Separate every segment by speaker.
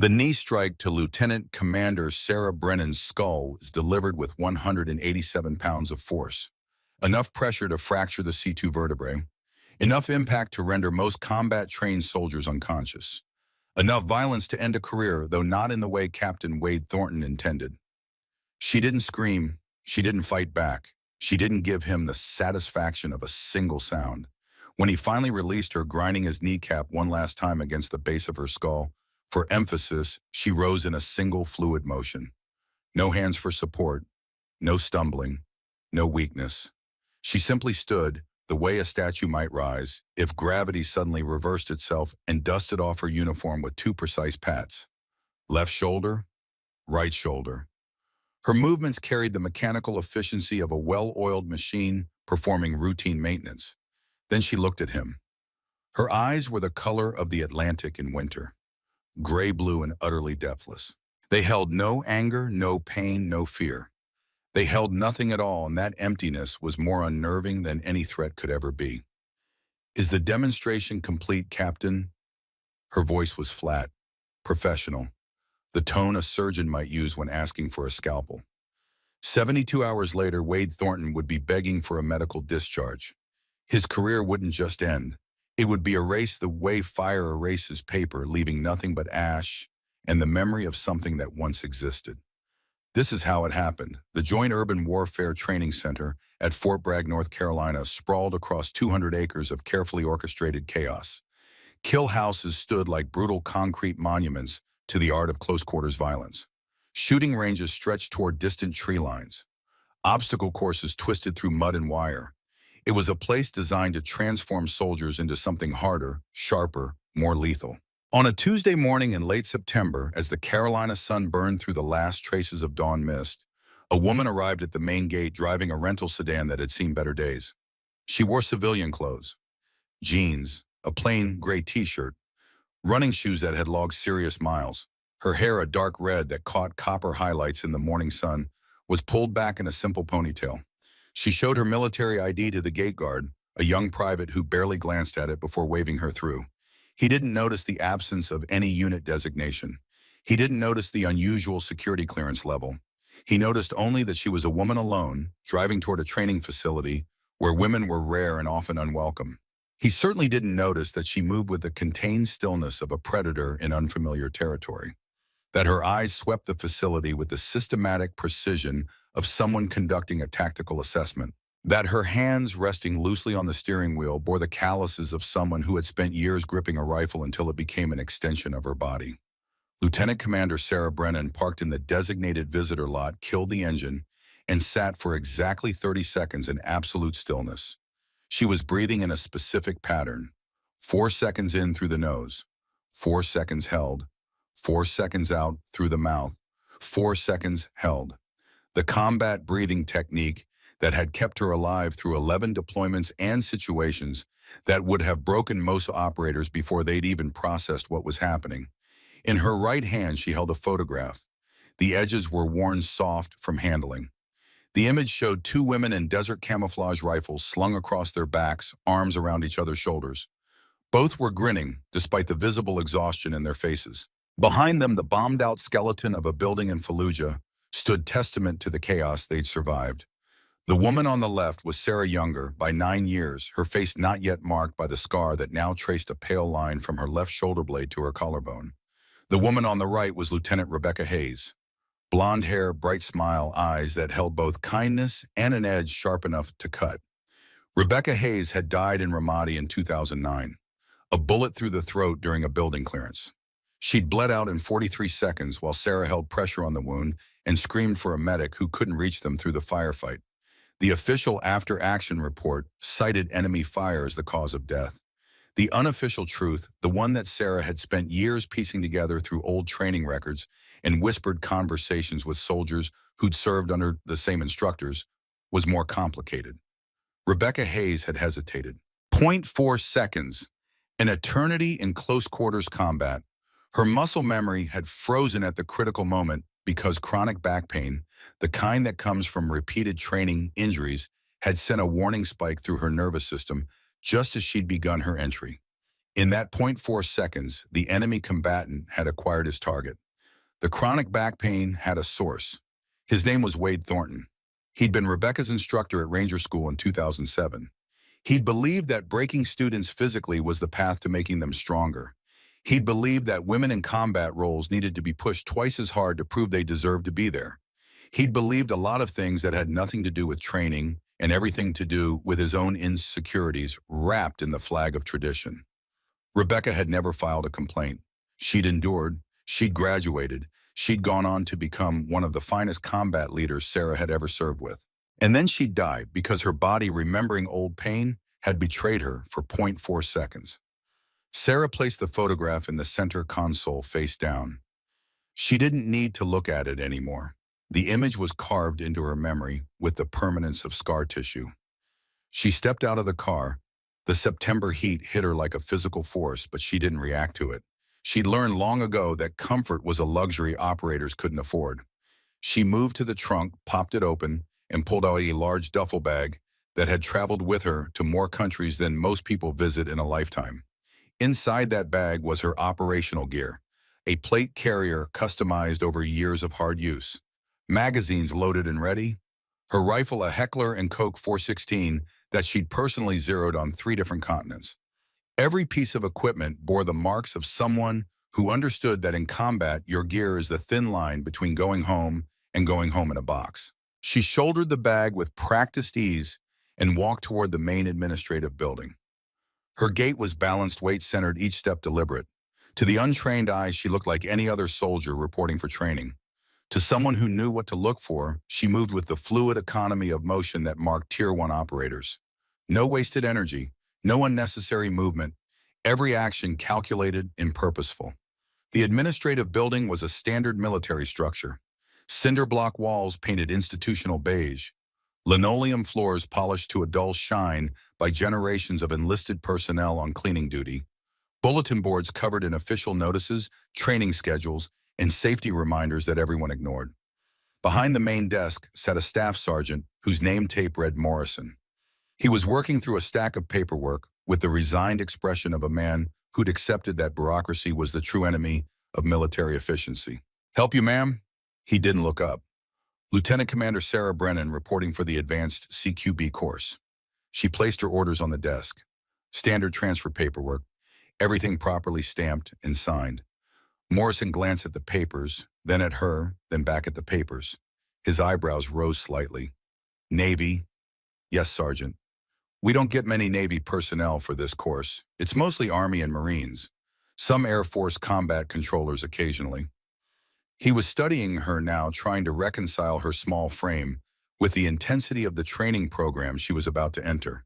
Speaker 1: The knee strike to Lieutenant Commander Sarah Brennan's skull is delivered with 187 pounds of force. Enough pressure to fracture the C2 vertebrae. Enough impact to render most combat-trained soldiers unconscious. Enough violence to end a career, though not in the way Captain Wade Thornton intended. She didn't scream. She didn't fight back. She didn't give him the satisfaction of a single sound. When he finally released her, grinding his kneecap one last time against the base of her skull, for emphasis, she rose in a single fluid motion. No hands for support, no stumbling, no weakness. She simply stood, the way a statue might rise, if gravity suddenly reversed itself and dusted off her uniform with two precise pats. Left shoulder, right shoulder. Her movements carried the mechanical efficiency of a well-oiled machine performing routine maintenance. Then she looked at him. Her eyes were the color of the Atlantic in winter, gray-blue and utterly depthless. They held no anger, no pain, no fear. They held nothing at all, and that emptiness was more unnerving than any threat could ever be. "Is the demonstration complete, Captain?" Her voice was flat, professional, the tone a surgeon might use when asking for a scalpel. 72 hours later, Wade Thornton would be begging for a medical discharge. His career wouldn't just end. It would be erased the way fire erases paper, leaving nothing but ash and the memory of something that once existed. This is how it happened. The Joint Urban Warfare Training Center at Fort Bragg, North Carolina, sprawled across 200 acres of carefully orchestrated chaos. Kill houses stood like brutal concrete monuments to the art of close-quarters violence. Shooting ranges stretched toward distant tree lines. Obstacle courses twisted through mud and wire. It was a place designed to transform soldiers into something harder, sharper, more lethal. On a Tuesday morning in late September, as the Carolina sun burned through the last traces of dawn mist, a woman arrived at the main gate driving a rental sedan that had seen better days. She wore civilian clothes, jeans, a plain gray t-shirt, running shoes that had logged serious miles. Her hair, a dark red that caught copper highlights in the morning sun, was pulled back in a simple ponytail. She showed her military ID to the gate guard, a young private who barely glanced at it before waving her through. He didn't notice the absence of any unit designation. He didn't notice the unusual security clearance level. He noticed only that she was a woman alone, driving toward a training facility where women were rare and often unwelcome. He certainly didn't notice that she moved with the contained stillness of a predator in unfamiliar territory, that her eyes swept the facility with the systematic precision of someone conducting a tactical assessment, that her hands resting loosely on the steering wheel bore the calluses of someone who had spent years gripping a rifle until it became an extension of her body. Lieutenant Commander Sarah Brennan parked in the designated visitor lot, killed the engine, and sat for exactly 30 seconds in absolute stillness. She was breathing in a specific pattern. 4 seconds in through the nose, 4 seconds held, 4 seconds out through the mouth, 4 seconds held. The combat breathing technique that had kept her alive through 11 deployments and situations that would have broken most operators before they'd even processed what was happening. In her right hand, she held a photograph. The edges were worn soft from handling. The image showed two women in desert camouflage rifles slung across their backs, arms around each other's shoulders. Both were grinning, despite the visible exhaustion in their faces. Behind them, the bombed-out skeleton of a building in Fallujah stood testament to the chaos they'd survived. The woman on the left was Sarah Younger, by 9 years, her face not yet marked by the scar that now traced a pale line from her left shoulder blade to her collarbone. The woman on the right was Lieutenant Rebecca Hayes. Blonde hair, bright smile, eyes that held both kindness and an edge sharp enough to cut. Rebecca Hayes had died in Ramadi in 2009, a bullet through the throat during a building clearance. She'd bled out in 43 seconds while Sarah held pressure on the wound and screamed for a medic who couldn't reach them through the firefight. The official after-action report cited enemy fire as the cause of death. The unofficial truth, the one that Sarah had spent years piecing together through old training records and whispered conversations with soldiers who'd served under the same instructors, was more complicated. Rebecca Hayes had hesitated. 0.4 seconds, an eternity in close-quarters combat. Her muscle memory had frozen at the critical moment because chronic back pain, the kind that comes from repeated training injuries, had sent a warning spike through her nervous system just as she'd begun her entry. In that point 0.4 seconds, the enemy combatant had acquired his target. The chronic back pain had a source. His name was Wade Thornton. He'd been Rebecca's instructor at Ranger School in 2007. He'd believed that breaking students physically was the path to making them stronger. He'd believed that women in combat roles needed to be pushed twice as hard to prove they deserved to be there. He'd believed a lot of things that had nothing to do with training and everything to do with his own insecurities wrapped in the flag of tradition. Rebecca had never filed a complaint. She'd endured, she'd graduated, she'd gone on to become one of the finest combat leaders Sarah had ever served with. And then she'd die because her body, remembering old pain, had betrayed her for 0.4 seconds. Sarah placed the photograph in the center console face down. She didn't need to look at it anymore. The image was carved into her memory with the permanence of scar tissue. She stepped out of the car. The September heat hit her like a physical force, but she didn't react to it. She'd learned long ago that comfort was a luxury operators couldn't afford. She moved to the trunk, popped it open, and pulled out a large duffel bag that had traveled with her to more countries than most people visit in a lifetime. Inside that bag was her operational gear, a plate carrier customized over years of hard use, magazines loaded and ready, her rifle a Heckler & Koch .416 that she'd personally zeroed on 3 different continents. Every piece of equipment bore the marks of someone who understood that in combat your gear is the thin line between going home and going home in a box. She shouldered the bag with practiced ease and walked toward the main administrative building. Her gait was balanced, weight-centered, each step deliberate. To the untrained eye, she looked like any other soldier reporting for training. To someone who knew what to look for, she moved with the fluid economy of motion that marked Tier 1 operators. No wasted energy, no unnecessary movement, every action calculated and purposeful. The administrative building was a standard military structure. Cinder block walls painted institutional beige, linoleum floors polished to a dull shine by generations of enlisted personnel on cleaning duty, bulletin boards covered in official notices, training schedules, and safety reminders that everyone ignored. Behind the main desk sat a staff sergeant whose name tape read Morrison. He was working through a stack of paperwork with the resigned expression of a man who'd accepted that bureaucracy was the true enemy of military efficiency. "Help you, ma'am?" He didn't look up. Lieutenant Commander Sarah Brennan reporting for the advanced CQB course. She placed her orders on the desk. Standard transfer paperwork, everything properly stamped and signed. Morrison glanced at the papers, then at her, then back at the papers. His eyebrows rose slightly. "Navy?" "Yes, Sergeant." "We don't get many Navy personnel for this course. It's mostly Army and Marines. Some Air Force combat controllers occasionally." He was studying her now, trying to reconcile her small frame with the intensity of the training program she was about to enter.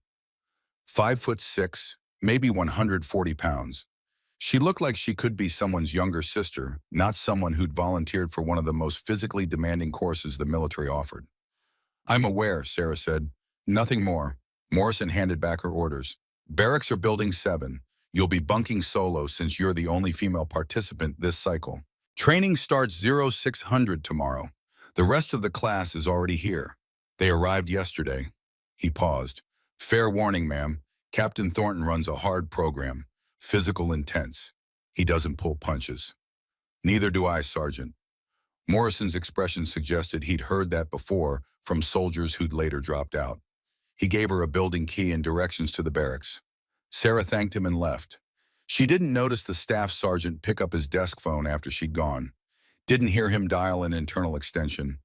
Speaker 1: 5'6", maybe 140 pounds. She looked like she could be someone's younger sister, not someone who'd volunteered for one of the most physically demanding courses the military offered. "I'm aware," Sarah said. "Nothing more." Morrison handed back her orders. "Barracks are Building 7. You'll be bunking solo since you're the only female participant this cycle. Training starts 0600 tomorrow. The rest of the class is already here. They arrived yesterday." He paused. "Fair warning, ma'am. Captain Thornton runs a hard program. Physical intense. He doesn't pull punches." "Neither do I, Sergeant." Morrison's expression suggested he'd heard that before from soldiers who'd later dropped out. He gave her a building key and directions to the barracks. Sarah thanked him and left. She didn't notice the staff sergeant pick up his desk phone after she'd gone. Didn't hear him dial an internal extension.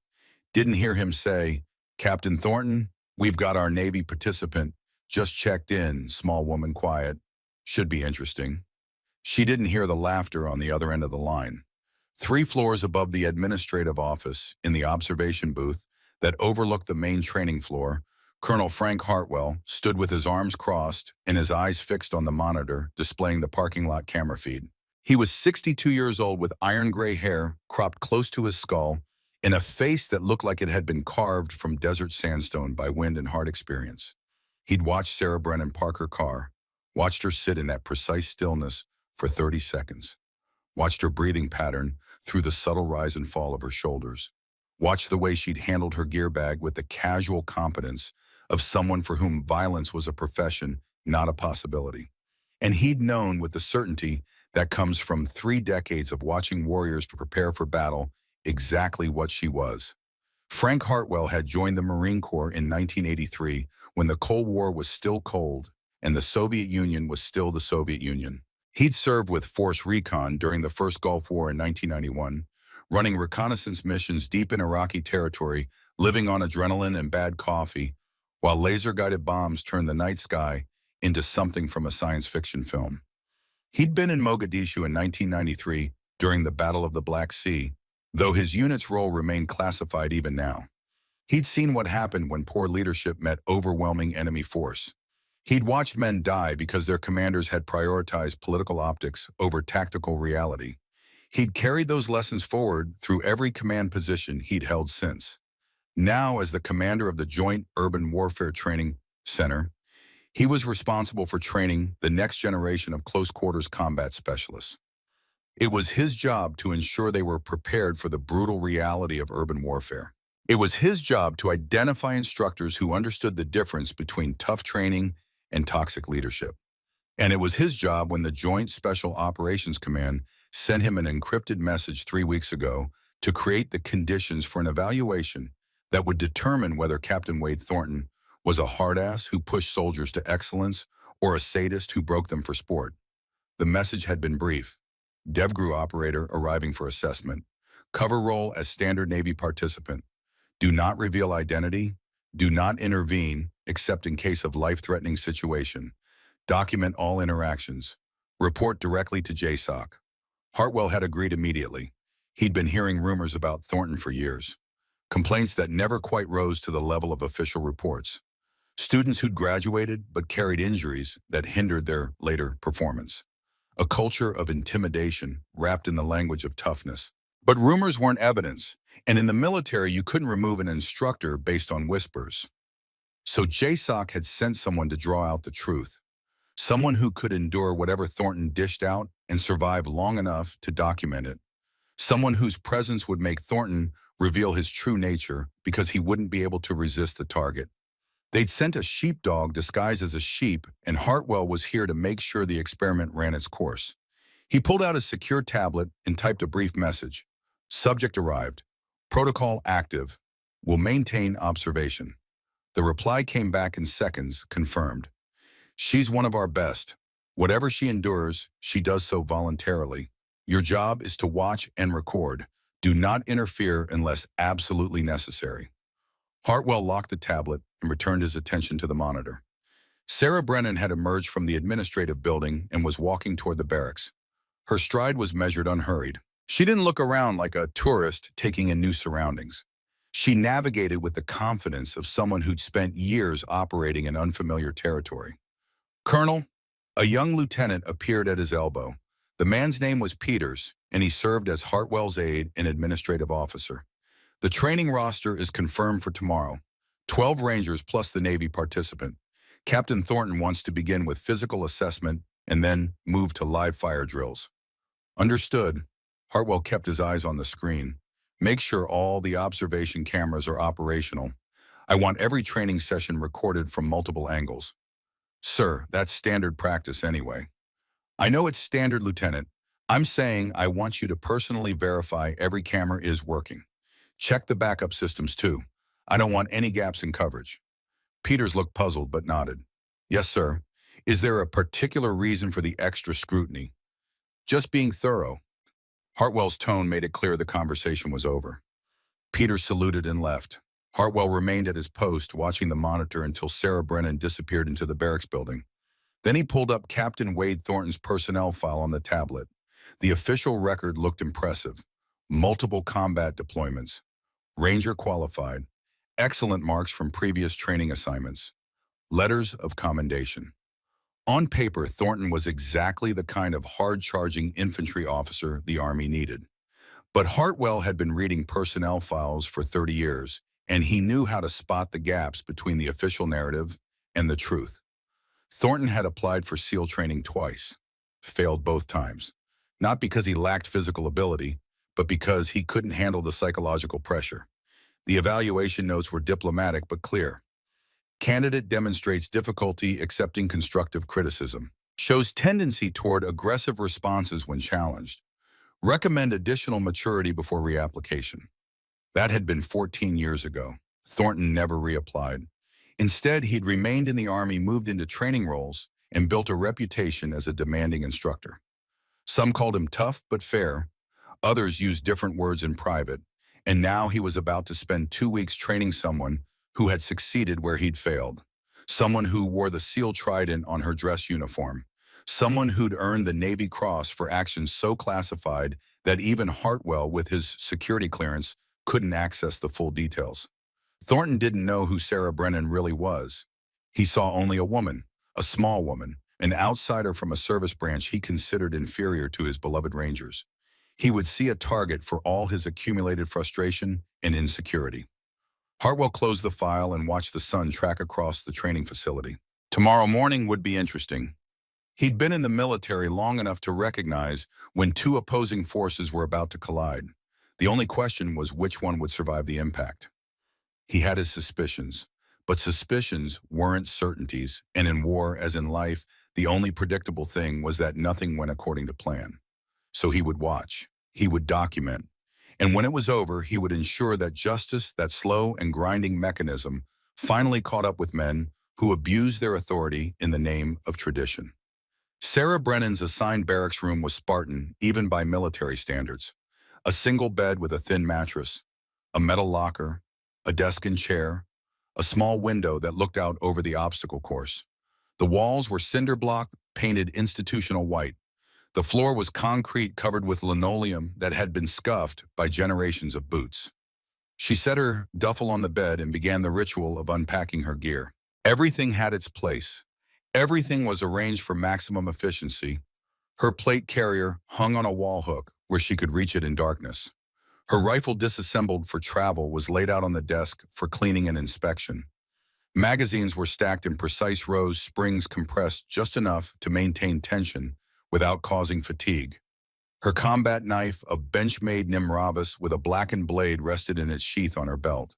Speaker 1: Didn't hear him say, "Captain Thornton, we've got our Navy participant. Just checked in, small woman quiet. Should be interesting." She didn't hear the laughter on the other end of the line. 3 floors above the administrative office, in the observation booth that overlooked the main training floor, Colonel Frank Hartwell stood with his arms crossed and his eyes fixed on the monitor displaying the parking lot camera feed. He was 62 years old with iron gray hair cropped close to his skull and a face that looked like it had been carved from desert sandstone by wind and hard experience. He'd watched Sarah Brennan park her car, watched her sit in that precise stillness for 30 seconds, watched her breathing pattern through the subtle rise and fall of her shoulders, watched the way she'd handled her gear bag with the casual competence of someone for whom violence was a profession, not a possibility. And he'd known with the certainty that comes from 3 decades of watching warriors prepare for battle exactly what she was. Frank Hartwell had joined the Marine Corps in 1983 when the Cold War was still cold and the Soviet Union was still the Soviet Union. He'd served with Force Recon during the first Gulf War in 1991, running reconnaissance missions deep in Iraqi territory, living on adrenaline and bad coffee, while laser-guided bombs turned the night sky into something from a science fiction film. He'd been in Mogadishu in 1993 during the Battle of the Black Sea, though his unit's role remained classified even now. He'd seen what happened when poor leadership met overwhelming enemy force. He'd watched men die because their commanders had prioritized political optics over tactical reality. He'd carried those lessons forward through every command position he'd held since. Now, as the commander of the Joint Urban Warfare Training Center, he was responsible for training the next generation of close-quarters combat specialists. It was his job to ensure they were prepared for the brutal reality of urban warfare. It was his job to identify instructors who understood the difference between tough training and toxic leadership. And it was his job when the Joint Special Operations Command sent him an encrypted message 3 weeks ago to create the conditions for an evaluation that would determine whether Captain Wade Thornton was a hard-ass who pushed soldiers to excellence or a sadist who broke them for sport. The message had been brief. DevGru operator arriving for assessment. Cover role as standard Navy participant. Do not reveal identity. Do not intervene except in case of life-threatening situation. Document all interactions. Report directly to JSOC. Hartwell had agreed immediately. He'd been hearing rumors about Thornton for years. Complaints that never quite rose to the level of official reports. Students who'd graduated but carried injuries that hindered their later performance. A culture of intimidation wrapped in the language of toughness. But rumors weren't evidence, and in the military you couldn't remove an instructor based on whispers. So JSOC had sent someone to draw out the truth. Someone who could endure whatever Thornton dished out and survive long enough to document it. Someone whose presence would make Thornton reveal his true nature because he wouldn't be able to resist the target. They'd sent a sheepdog disguised as a sheep, and Hartwell was here to make sure the experiment ran its course. He pulled out a secure tablet and typed a brief message. Subject arrived. Protocol active. Will maintain observation. The reply came back in seconds, confirmed. She's one of our best. Whatever she endures, she does so voluntarily. Your job is to watch and record. Do not interfere unless absolutely necessary. Hartwell locked the tablet and returned his attention to the monitor. Sarah Brennan had emerged from the administrative building and was walking toward the barracks. Her stride was measured, unhurried. She didn't look around like a tourist taking in new surroundings. She navigated with the confidence of someone who'd spent years operating in unfamiliar territory. Colonel, a young lieutenant appeared at his elbow. The man's name was Peters, and he served as Hartwell's aide and administrative officer. The training roster is confirmed for tomorrow. 12 Rangers plus the Navy participant. Captain Thornton wants to begin with physical assessment and then move to live fire drills. Understood. Hartwell kept his eyes on the screen. Make sure all the observation cameras are operational. I want every training session recorded from multiple angles. Sir, that's standard practice anyway. I know it's standard, Lieutenant. I'm saying I want you to personally verify every camera is working. Check the backup systems too. I don't want any gaps in coverage. Peters looked puzzled but nodded. Yes, sir. Is there a particular reason for the extra scrutiny? Just being thorough. Hartwell's tone made it clear the conversation was over. Peters saluted and left. Hartwell remained at his post, watching the monitor until Sarah Brennan disappeared into the barracks building. Then he pulled up Captain Wade Thornton's personnel file on the tablet. The official record looked impressive. Multiple combat deployments. Ranger qualified. Excellent marks from previous training assignments. Letters of commendation. On paper, Thornton was exactly the kind of hard-charging infantry officer the Army needed. But Hartwell had been reading personnel files for 30 years, and he knew how to spot the gaps between the official narrative and the truth. Thornton had applied for SEAL training twice, failed both times. Not because he lacked physical ability, but because he couldn't handle the psychological pressure. The evaluation notes were diplomatic but clear. Candidate demonstrates difficulty accepting constructive criticism. Shows tendency toward aggressive responses when challenged. Recommend additional maturity before reapplication. That had been 14 years ago. Thornton never reapplied. Instead, he'd remained in the Army, moved into training roles, and built a reputation as a demanding instructor. Some called him tough but fair. Others used different words in private. And now he was about to spend 2 weeks training someone who had succeeded where he'd failed. Someone who wore the SEAL trident on her dress uniform. Someone who'd earned the Navy Cross for actions so classified that even Hartwell, with his security clearance, couldn't access the full details. Thornton didn't know who Sarah Brennan really was. He saw only a woman, a small woman, an outsider from a service branch he considered inferior to his beloved Rangers. He would see a target for all his accumulated frustration and insecurity. Hartwell closed the file and watched the sun track across the training facility. Tomorrow morning would be interesting. He'd been in the military long enough to recognize when two opposing forces were about to collide. The only question was which one would survive the impact. He had his suspicions, but suspicions weren't certainties, and in war, as in life, the only predictable thing was that nothing went according to plan. So he would watch, he would document, and when it was over, he would ensure that justice, that slow and grinding mechanism, finally caught up with men who abused their authority in the name of tradition. Sarah Brennan's assigned barracks room was Spartan, even by military standards. A single bed with a thin mattress, a metal locker, a desk and chair, a small window that looked out over the obstacle course. The walls were cinder block, painted institutional white. The floor was concrete covered with linoleum that had been scuffed by generations of boots. She set her duffel on the bed and began the ritual of unpacking her gear. Everything had its place. Everything was arranged for maximum efficiency. Her plate carrier hung on a wall hook where she could reach it in darkness. Her rifle, disassembled for travel, was laid out on the desk for cleaning and inspection. Magazines were stacked in precise rows, springs compressed just enough to maintain tension without causing fatigue. Her combat knife, a bench-made Nimravus with a blackened blade, rested in its sheath on her belt.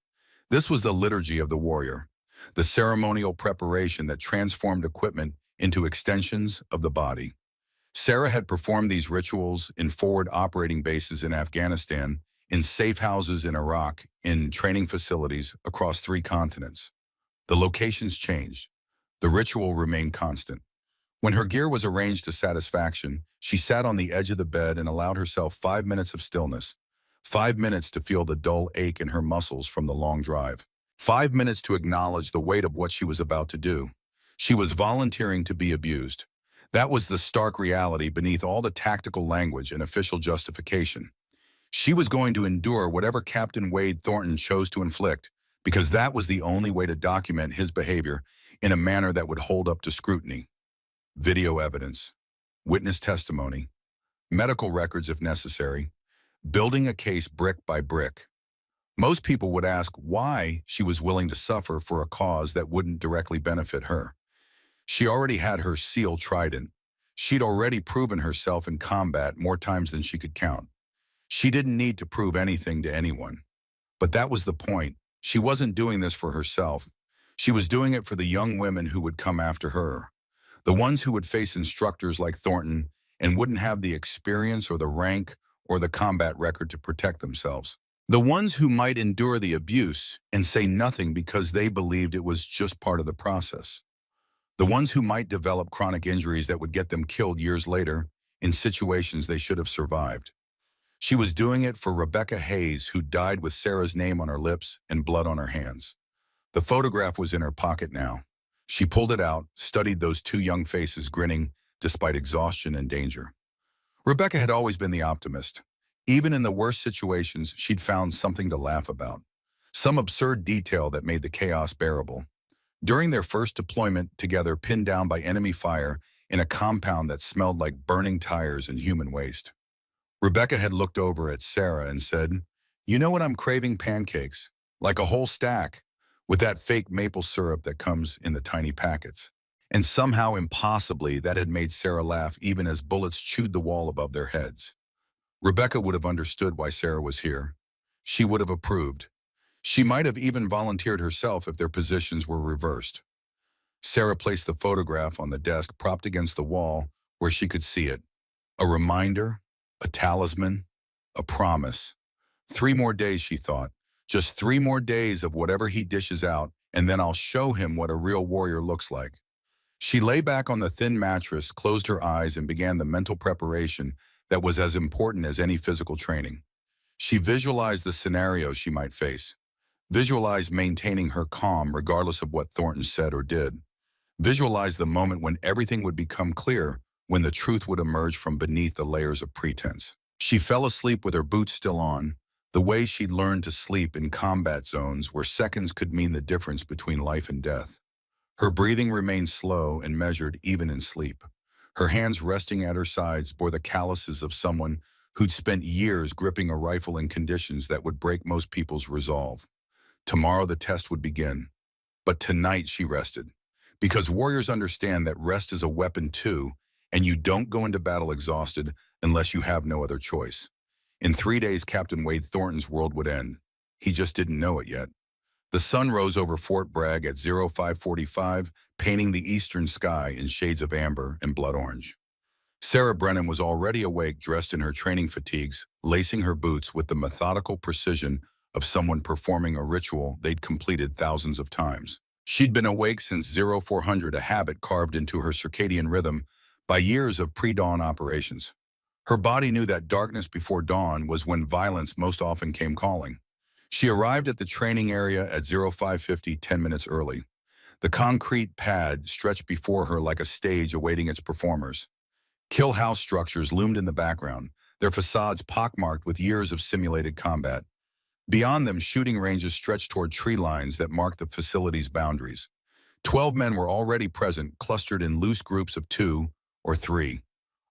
Speaker 1: This was the liturgy of the warrior, the ceremonial preparation that transformed equipment into extensions of the body. Sarah had performed these rituals in forward operating bases in Afghanistan, in safe houses in Iraq, in training facilities across 3 continents. The locations changed. The ritual remained constant. When her gear was arranged to satisfaction, she sat on the edge of the bed and allowed herself 5 minutes of stillness. 5 minutes to feel the dull ache in her muscles from the long drive. 5 minutes to acknowledge the weight of what she was about to do. She was volunteering to be abused. That was the stark reality beneath all the tactical language and official justification. She was going to endure whatever Captain Wade Thornton chose to inflict, because that was the only way to document his behavior in a manner that would hold up to scrutiny. Video evidence, witness testimony, medical records if necessary, building a case brick by brick. Most people would ask why she was willing to suffer for a cause that wouldn't directly benefit her. She already had her SEAL trident. She'd already proven herself in combat more times than she could count. She didn't need to prove anything to anyone. But that was the point. She wasn't doing this for herself. She was doing it for the young women who would come after her. The ones who would face instructors like Thornton and wouldn't have the experience or the rank or the combat record to protect themselves. The ones who might endure the abuse and say nothing because they believed it was just part of the process. The ones who might develop chronic injuries that would get them killed years later in situations they should have survived. She was doing it for Rebecca Hayes, who died with Sarah's name on her lips and blood on her hands. The photograph was in her pocket now. She pulled it out, studied those 2 young faces grinning despite exhaustion and danger. Rebecca had always been the optimist. Even in the worst situations, she'd found something to laugh about. Some absurd detail that made the chaos bearable. During their first deployment together, pinned down by enemy fire in a compound that smelled like burning tires and human waste, Rebecca had looked over at Sarah and said, "You know what, I'm craving pancakes, like a whole stack, with that fake maple syrup that comes in the tiny packets." And somehow, impossibly, that had made Sarah laugh even as bullets chewed the wall above their heads. Rebecca would have understood why Sarah was here. She would have approved. She might have even volunteered herself if their positions were reversed. Sarah placed the photograph on the desk propped against the wall where she could see it. A reminder, a talisman, a promise. 3 more days, she thought. Just 3 more days of whatever he dishes out, and then I'll show him what a real warrior looks like. She lay back on the thin mattress, closed her eyes, and began the mental preparation that was as important as any physical training. She visualized the scenario she might face. Visualized maintaining her calm regardless of what Thornton said or did. Visualized the moment when everything would become clear, when the truth would emerge from beneath the layers of pretense. She fell asleep with her boots still on, the way she'd learned to sleep in combat zones where seconds could mean the difference between life and death. Her breathing remained slow and measured even in sleep. Her hands resting at her sides bore the calluses of someone who'd spent years gripping a rifle in conditions that would break most people's resolve. Tomorrow the test would begin. But tonight she rested. Because warriors understand that rest is a weapon too, and you don't go into battle exhausted unless you have no other choice. In 3 days, Captain Wade Thornton's world would end. He just didn't know it yet. The sun rose over Fort Bragg at 0545, painting the eastern sky in shades of amber and blood orange. Sarah Brennan was already awake, dressed in her training fatigues, lacing her boots with the methodical precision of someone performing a ritual they'd completed thousands of times. She'd been awake since 0400, a habit carved into her circadian rhythm by years of pre-dawn operations. Her body knew that darkness before dawn was when violence most often came calling. She arrived at the training area at 0550, 10 minutes early. The concrete pad stretched before her like a stage awaiting its performers. Kill house structures loomed in the background, their facades pockmarked with years of simulated combat. Beyond them, shooting ranges stretched toward tree lines that marked the facility's boundaries. 12 men were already present, clustered in loose groups of 2 or 3.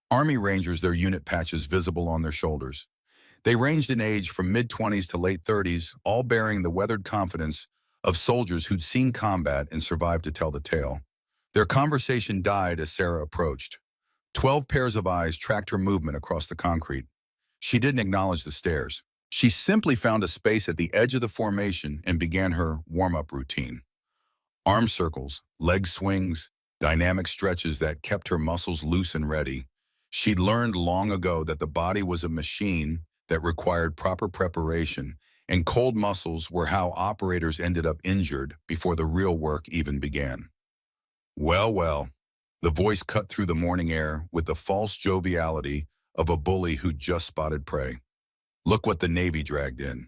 Speaker 1: Army Rangers, their unit patches visible on their shoulders. They ranged in age from mid-20s to late 30s, all bearing the weathered confidence of soldiers who'd seen combat and survived to tell the tale. Their conversation died as Sarah approached. 12 pairs of eyes tracked her movement across the concrete. She didn't acknowledge the stares. She simply found a space at the edge of the formation and began her warm-up routine. Arm circles, leg swings, dynamic stretches that kept her muscles loose and ready. She'd learned long ago that the body was a machine that required proper preparation, and cold muscles were how operators ended up injured before the real work even began. Well, well, the voice cut through the morning air with the false joviality of a bully who'd just spotted prey. Look what the Navy dragged in.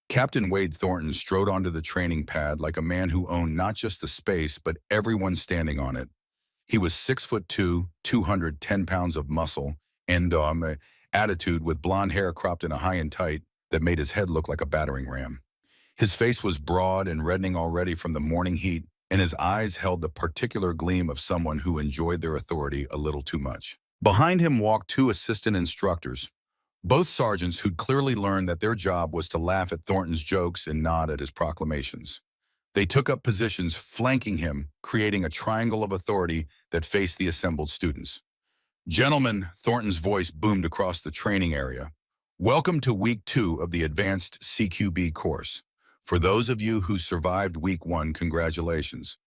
Speaker 1: Captain Wade Thornton strode onto the training pad like a man who owned not just the space, but everyone standing on it. He was 6'2", 210 pounds of muscle, and attitude with blonde hair cropped in a high and tight that made his head look like a battering ram. His face was broad and reddening already from the morning heat, and his eyes held the particular gleam of someone who enjoyed their authority a little too much. Behind him walked 2 assistant instructors, both sergeants who'd clearly learned that their job was to laugh at Thornton's jokes and nod at his proclamations. They took up positions flanking him, creating a triangle of authority that faced the assembled students. "Gentlemen," Thornton's voice boomed across the training area. "Welcome to Week 2 of the Advanced CQB course. For those of you who survived Week 1, congratulations.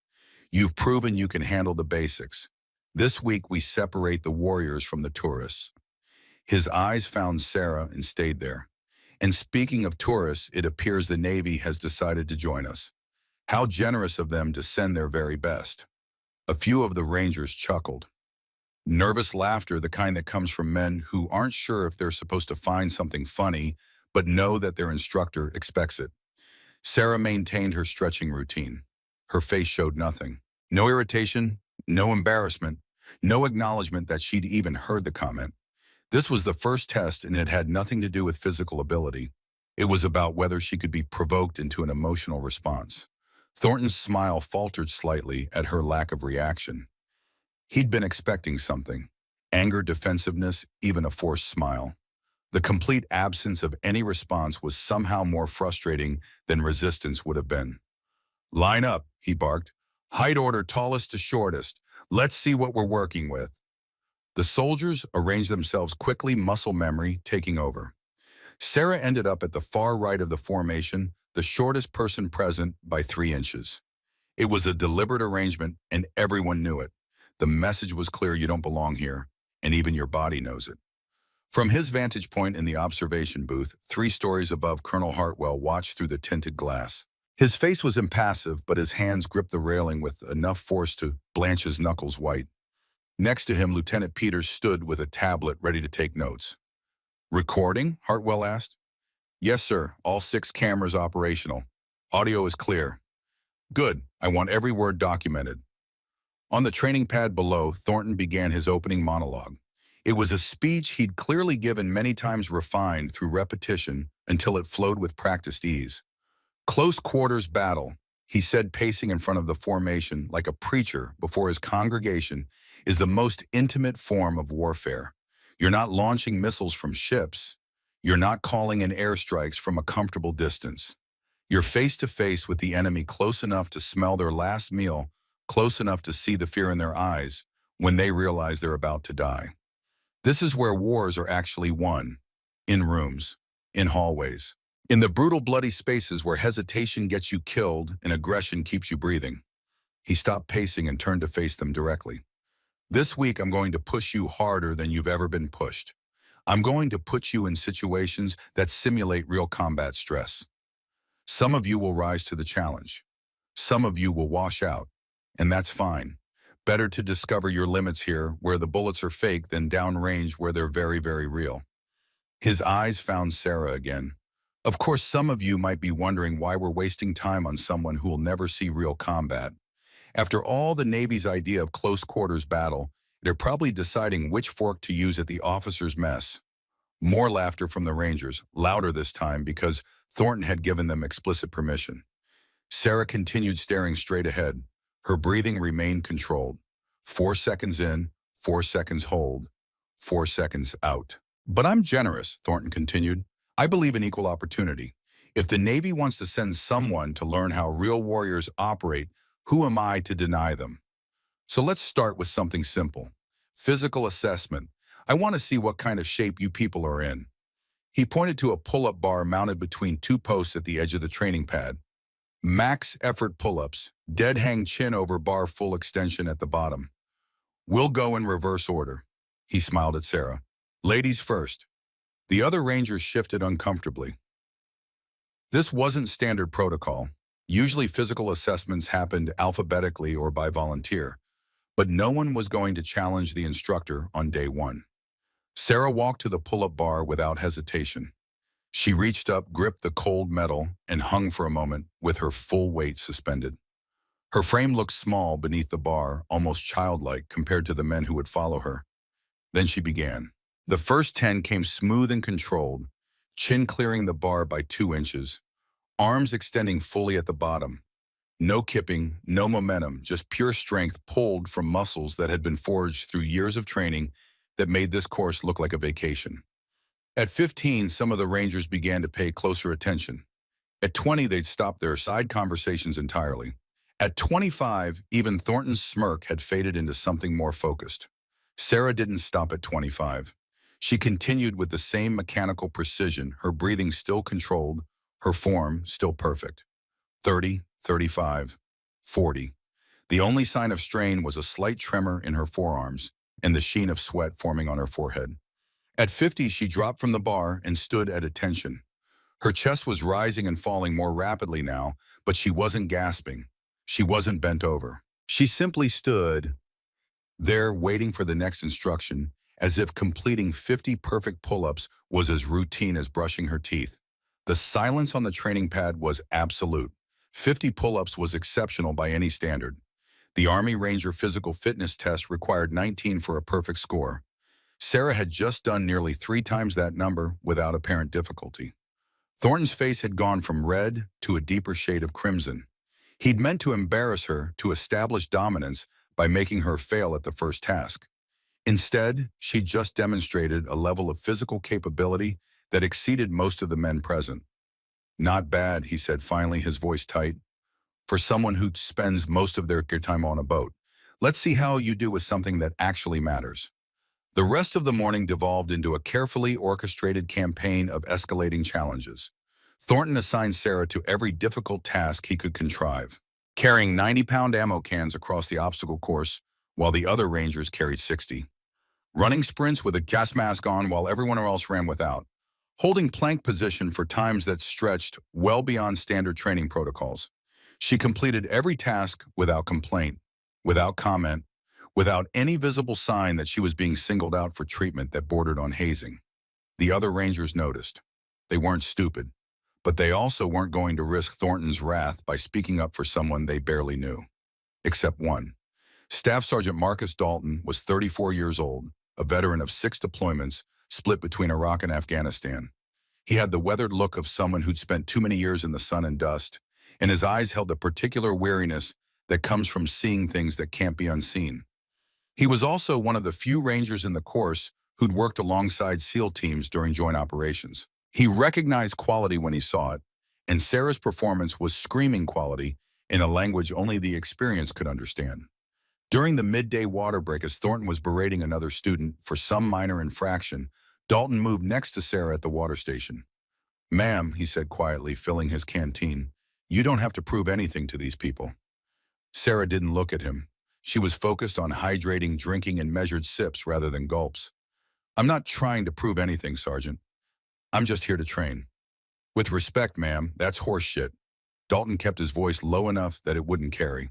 Speaker 1: You've proven you can handle the basics. This week we separate the warriors from the tourists." His eyes found Sarah and stayed there. "And speaking of tourists, it appears the Navy has decided to join us. How generous of them to send their very best." A few of the Rangers chuckled. Nervous laughter, the kind that comes from men who aren't sure if they're supposed to find something funny, but know that their instructor expects it. Sarah maintained her stretching routine. Her face showed nothing. No irritation, no embarrassment, no acknowledgement that she'd even heard the comment. This was the first test, and it had nothing to do with physical ability. It was about whether she could be provoked into an emotional response. Thornton's smile faltered slightly at her lack of reaction. He'd been expecting something. Anger, defensiveness, even a forced smile. The complete absence of any response was somehow more frustrating than resistance would have been. "Line up," he barked. "Height order, tallest to shortest. Let's see what we're working with." The soldiers arranged themselves quickly, muscle memory taking over. Sarah ended up at the far right of the formation, the shortest person present by 3 inches. It was a deliberate arrangement, and everyone knew it. The message was clear: you don't belong here, and even your body knows it. From his vantage point in the observation booth, 3 stories above, Colonel Hartwell watched through the tinted glass. His face was impassive, but his hands gripped the railing with enough force to blanch his knuckles white. Next to him, Lieutenant Peters stood with a tablet ready to take notes. "Recording?" Hartwell asked. "Yes, sir. All 6 cameras operational. Audio is clear." "Good. I want every word documented." On the training pad below, Thornton began his opening monologue. It was a speech he'd clearly given many times, refined through repetition until it flowed with practiced ease. "Close quarters battle," he said, pacing in front of the formation like a preacher before his congregation, "is the most intimate form of warfare. You're not launching missiles from ships. You're not calling in airstrikes from a comfortable distance. You're face to face with the enemy, close enough to smell their last meal, close enough to see the fear in their eyes when they realize they're about to die. This is where wars are actually won. In rooms, in hallways, in the brutal, bloody spaces where hesitation gets you killed and aggression keeps you breathing." He stopped pacing and turned to face them directly. "This week, I'm going to push you harder than you've ever been pushed. I'm going to put you in situations that simulate real combat stress. Some of you will rise to the challenge. Some of you will wash out, and that's fine. Better to discover your limits here, where the bullets are fake, than downrange where they're very, very real." His eyes found Sarah again. "Of course, some of you might be wondering why we're wasting time on someone who will never see real combat. After all the Navy's idea of close quarters battle, they're probably deciding which fork to use at the officer's mess." More laughter from the Rangers, louder this time because Thornton had given them explicit permission. Sarah continued staring straight ahead. Her breathing remained controlled. 4 seconds in, 4 seconds hold, 4 seconds out. "But I'm generous," Thornton continued. "I believe in equal opportunity. If the Navy wants to send someone to learn how real warriors operate, who am I to deny them? So let's start with something simple. Physical assessment. I want to see what kind of shape you people are in." He pointed to a pull-up bar mounted between 2 posts at the edge of the training pad. "Max effort pull-ups, dead hang chin over bar, full extension at the bottom. We'll go in reverse order." He smiled at Sarah. "Ladies first." The other Rangers shifted uncomfortably. This wasn't standard protocol. Usually physical assessments happened alphabetically or by volunteer, but no one was going to challenge the instructor on day 1. Sarah walked to the pull-up bar without hesitation. She reached up, gripped the cold metal, and hung for a moment with her full weight suspended. Her frame looked small beneath the bar, almost childlike compared to the men who would follow her. Then she began. The first 10 came smooth and controlled, chin clearing the bar by 2 inches, arms extending fully at the bottom. No kipping, no momentum, just pure strength pulled from muscles that had been forged through years of training that made this course look like a vacation. At 15, some of the Rangers began to pay closer attention. At 20, they'd stop their side conversations entirely. At 25, even Thornton's smirk had faded into something more focused. Sarah didn't stop at 25. She continued with the same mechanical precision, her breathing still controlled, her form still perfect. 30, 35, 40. The only sign of strain was a slight tremor in her forearms and the sheen of sweat forming on her forehead. At 50, she dropped from the bar and stood at attention. Her chest was rising and falling more rapidly now, but she wasn't gasping. She wasn't bent over. She simply stood there waiting for the next instruction, as if completing 50 perfect pull-ups was as routine as brushing her teeth. The silence on the training pad was absolute. 50 pull-ups was exceptional by any standard. The Army Ranger physical fitness test required 19 for a perfect score. Sarah had just done nearly 3 times that number without apparent difficulty. Thornton's face had gone from red to a deeper shade of crimson. He'd meant to embarrass her, to establish dominance by making her fail at the first task. Instead, she just demonstrated a level of physical capability that exceeded most of the men present. "Not bad," he said finally, his voice tight, "for someone who spends most of their time on a boat. Let's see how you do with something that actually matters." The rest of the morning devolved into a carefully orchestrated campaign of escalating challenges. Thornton assigned Sarah to every difficult task he could contrive. carrying 90-pound ammo cans across the obstacle course while the other rangers carried 60. Running sprints with a gas mask on while everyone else ran without. Holding plank position for times that stretched well beyond standard training protocols. She completed every task without complaint, without comment, without any visible sign that she was being singled out for treatment that bordered on hazing. The other rangers noticed. They weren't stupid, but they also weren't going to risk Thornton's wrath by speaking up for someone they barely knew. Except one. Staff Sergeant Marcus Dalton was 34 years old, a veteran of 6 deployments, split between Iraq and Afghanistan. He had the weathered look of someone who'd spent too many years in the sun and dust, and his eyes held a particular wariness that comes from seeing things that can't be unseen. He was also one of the few rangers in the course who'd worked alongside SEAL teams during joint operations. He recognized quality when he saw it, and Sarah's performance was screaming quality in a language only the experienced could understand. During the midday water break, as Thornton was berating another student for some minor infraction, Dalton moved next to Sarah at the water station. "Ma'am," he said quietly, filling his canteen, "you don't have to prove anything to these people." Sarah didn't look at him. She was focused on hydrating, drinking in measured sips rather than gulps. "I'm not trying to prove anything, Sergeant. I'm just here to train." "With respect, ma'am, that's horse shit." Dalton kept his voice low enough that it wouldn't carry.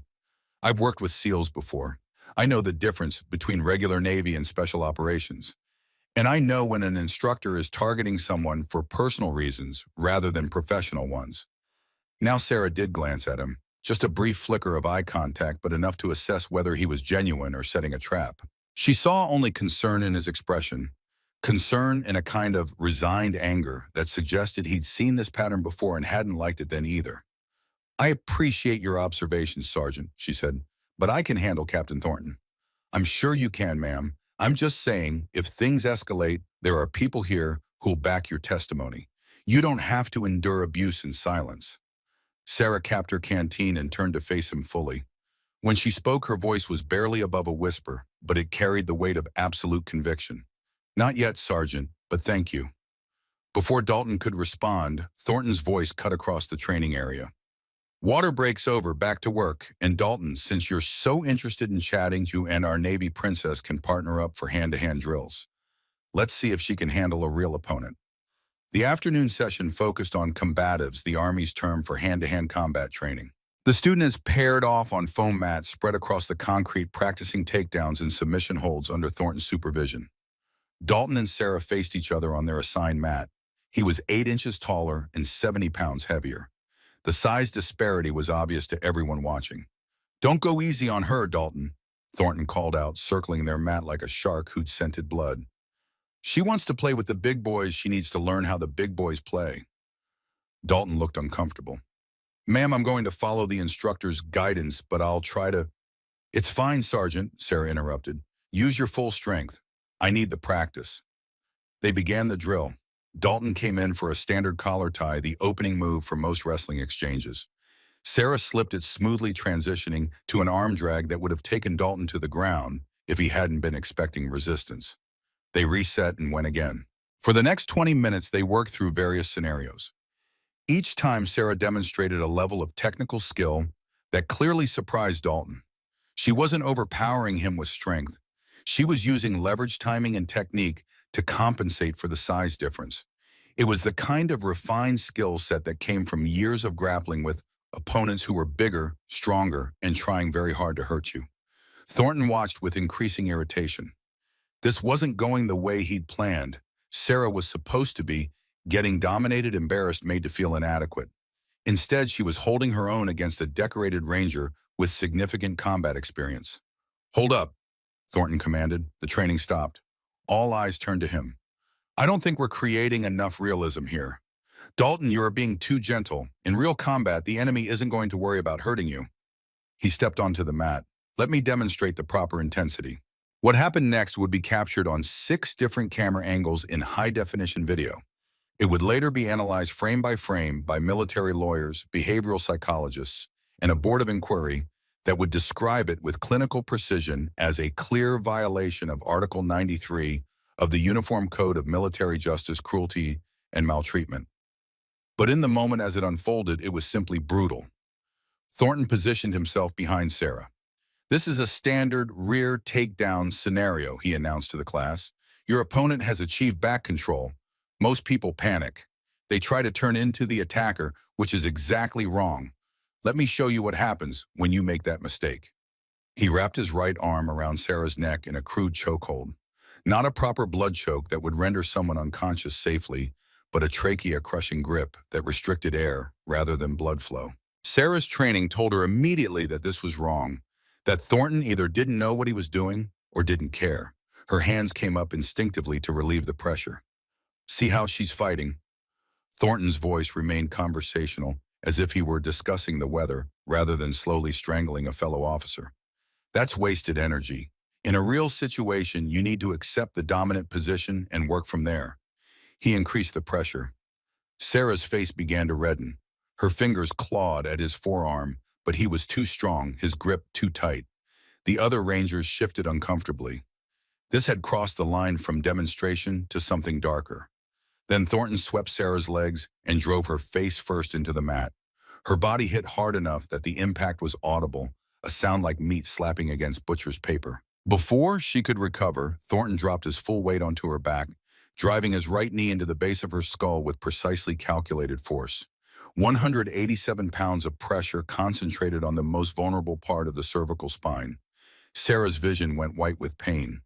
Speaker 1: "I've worked with SEALs before. I know the difference between regular Navy and special operations. And I know when an instructor is targeting someone for personal reasons rather than professional ones." Now Sarah did glance at him, just a brief flicker of eye contact, but enough to assess whether he was genuine or setting a trap. She saw only concern in his expression, concern and a kind of resigned anger that suggested he'd seen this pattern before and hadn't liked it then either. "I appreciate your observations, Sergeant," she said, "but I can handle Captain Thornton." "I'm sure you can, ma'am. I'm just saying, if things escalate, there are people here who'll back your testimony. You don't have to endure abuse in silence." Sarah capped her canteen and turned to face him fully. When she spoke, her voice was barely above a whisper, but it carried the weight of absolute conviction. "Not yet, Sergeant, but thank you." Before Dalton could respond, Thornton's voice cut across the training area. "Water break's over, back to work. And Dalton, since you're so interested in chatting, you and our Navy princess can partner up for hand-to-hand drills. Let's see if she can handle a real opponent." The afternoon session focused on combatives, the Army's term for hand-to-hand combat training. The students paired off on foam mats spread across the concrete, practicing takedowns and submission holds under Thornton's supervision. Dalton and Sarah faced each other on their assigned mat. He was 8 inches taller and 70 pounds heavier. The size disparity was obvious to everyone watching. "Don't go easy on her, Dalton," Thornton called out, circling their mat like a shark who'd scented blood. "She wants to play with the big boys. She needs to learn how the big boys play." Dalton looked uncomfortable. "Ma'am, I'm going to follow the instructor's guidance, but I'll try to—" "It's fine, Sergeant," Sarah interrupted. "Use your full strength. I need the practice." They began the drill. Dalton came in for a standard collar tie, the opening move for most wrestling exchanges. Sarah slipped it smoothly, transitioning to an arm drag that would have taken Dalton to the ground if he hadn't been expecting resistance. They reset and went again. For the next 20 minutes, they worked through various scenarios. Each time, Sarah demonstrated a level of technical skill that clearly surprised Dalton. She wasn't overpowering him with strength. She was using leverage, timing, and technique to compensate for the size difference. It was the kind of refined skill set that came from years of grappling with opponents who were bigger, stronger, and trying very hard to hurt you. Thornton watched with increasing irritation. This wasn't going the way he'd planned. Sarah was supposed to be getting dominated, embarrassed, made to feel inadequate. Instead, she was holding her own against a decorated ranger with significant combat experience. "Hold up," Thornton commanded. The training stopped. All eyes turned to him. "I don't think we're creating enough realism here. Dalton, you're being too gentle. In real combat, the enemy isn't going to worry about hurting you." He stepped onto the mat. "Let me demonstrate the proper intensity." What happened next would be captured on 6 different camera angles in high-definition video. It would later be analyzed frame by frame by military lawyers, behavioral psychologists, and a board of inquiry that would describe it with clinical precision as a clear violation of Article 93 of the Uniform Code of Military Justice, Cruelty, and Maltreatment. But in the moment as it unfolded, it was simply brutal. Thornton positioned himself behind Sarah. "This is a standard rear takedown scenario," he announced to the class. "Your opponent has achieved back control. Most people panic. They try to turn into the attacker, which is exactly wrong. Let me show you what happens when you make that mistake." He wrapped his right arm around Sarah's neck in a crude chokehold. Not a proper blood choke that would render someone unconscious safely, but a trachea-crushing grip that restricted air rather than blood flow. Sarah's training told her immediately that this was wrong, that Thornton either didn't know what he was doing or didn't care. Her hands came up instinctively to relieve the pressure. "See how she's fighting?" Thornton's voice remained conversational, as if he were discussing the weather rather than slowly strangling a fellow officer. "That's wasted energy. In a real situation, you need to accept the dominant position and work from there." He increased the pressure. Sarah's face began to redden. Her fingers clawed at his forearm, but he was too strong, his grip too tight. The other Rangers shifted uncomfortably. This had crossed the line from demonstration to something darker. Then Thornton swept Sarah's legs and drove her face first into the mat. Her body hit hard enough that the impact was audible, a sound like meat slapping against butcher's paper. Before she could recover, Thornton dropped his full weight onto her back, driving his right knee into the base of her skull with precisely calculated force. 187 pounds of pressure concentrated on the most vulnerable part of the cervical spine. Sarah's vision went white with pain.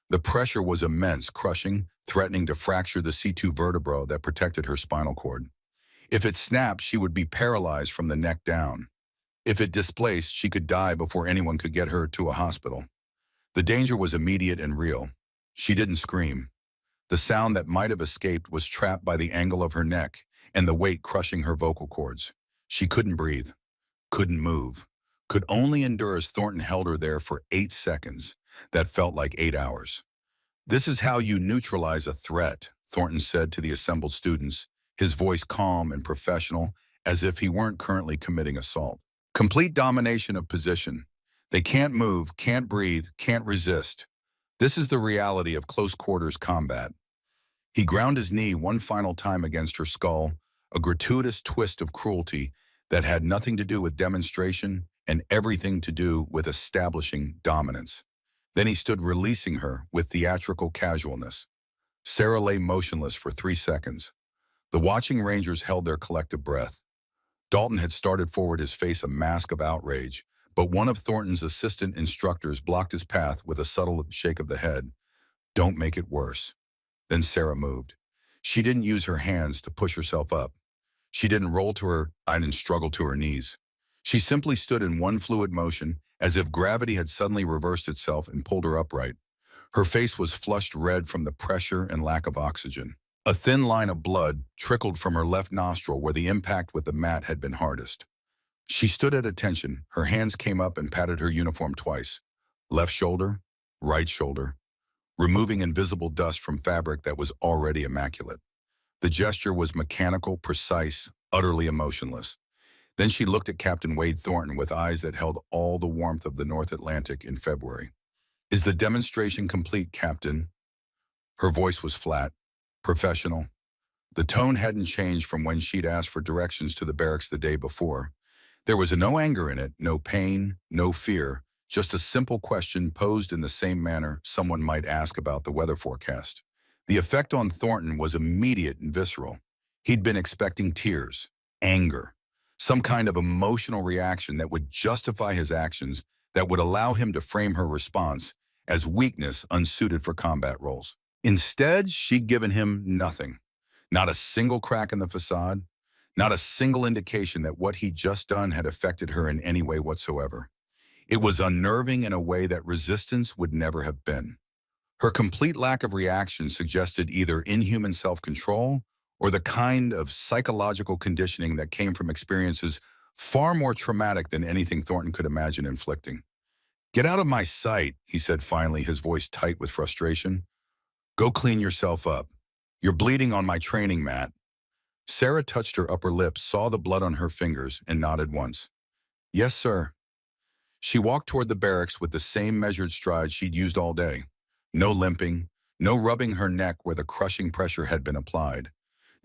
Speaker 1: The pressure was immense, crushing, threatening to fracture the C2 vertebra that protected her spinal cord. If it snapped, she would be paralyzed from the neck down. If it displaced, she could die before anyone could get her to a hospital. The danger was immediate and real. She didn't scream. The sound that might have escaped was trapped by the angle of her neck and the weight crushing her vocal cords. She couldn't breathe, couldn't move, could only endure as Thornton held her there for 8 seconds. That felt like 8 hours. "This is how you neutralize a threat," Thornton said to the assembled students, his voice calm and professional, as if he weren't currently committing assault. "Complete domination of position. They can't move, can't breathe, can't resist. This is the reality of close quarters combat." He ground his knee one final time against her skull, a gratuitous twist of cruelty that had nothing to do with demonstration and everything to do with establishing dominance. Then he stood releasing her with theatrical casualness. Sarah lay motionless for 3 seconds. The watching Rangers held their collective breath. Dalton had started forward, his face a mask of outrage, but one of Thornton's assistant instructors blocked his path with a subtle shake of the head. "Don't make it worse." Then Sarah moved. She didn't use her hands to push herself up. She didn't roll to her side and struggle to her knees. She simply stood in one fluid motion, as if gravity had suddenly reversed itself and pulled her upright. Her face was flushed red from the pressure and lack of oxygen. A thin line of blood trickled from her left nostril where the impact with the mat had been hardest. She stood at attention. Her hands came up and patted her uniform twice. Left shoulder, right shoulder, removing invisible dust from fabric that was already immaculate. The gesture was mechanical, precise, utterly emotionless. Then she looked at Captain Wade Thornton with eyes that held all the warmth of the North Atlantic in February. "Is the demonstration complete, Captain?" Her voice was flat, professional. The tone hadn't changed from when she'd asked for directions to the barracks the day before. There was no anger in it, no pain, no fear, just a simple question posed in the same manner someone might ask about the weather forecast. The effect on Thornton was immediate and visceral. He'd been expecting tears, anger, some kind of emotional reaction that would justify his actions, that would allow him to frame her response as weakness unsuited for combat roles. Instead, she'd given him nothing. Not a single crack in the facade, not a single indication that what he'd just done had affected her in any way whatsoever. It was unnerving in a way that resistance would never have been. Her complete lack of reaction suggested either inhuman self-control or the kind of psychological conditioning that came from experiences far more traumatic than anything Thornton could imagine inflicting. "Get out of my sight," he said finally, his voice tight with frustration. "Go clean yourself up. You're bleeding on my training mat." Sarah touched her upper lip, saw the blood on her fingers, and nodded once. "Yes, sir." She walked toward the barracks with the same measured stride she'd used all day. No limping, no rubbing her neck where the crushing pressure had been applied.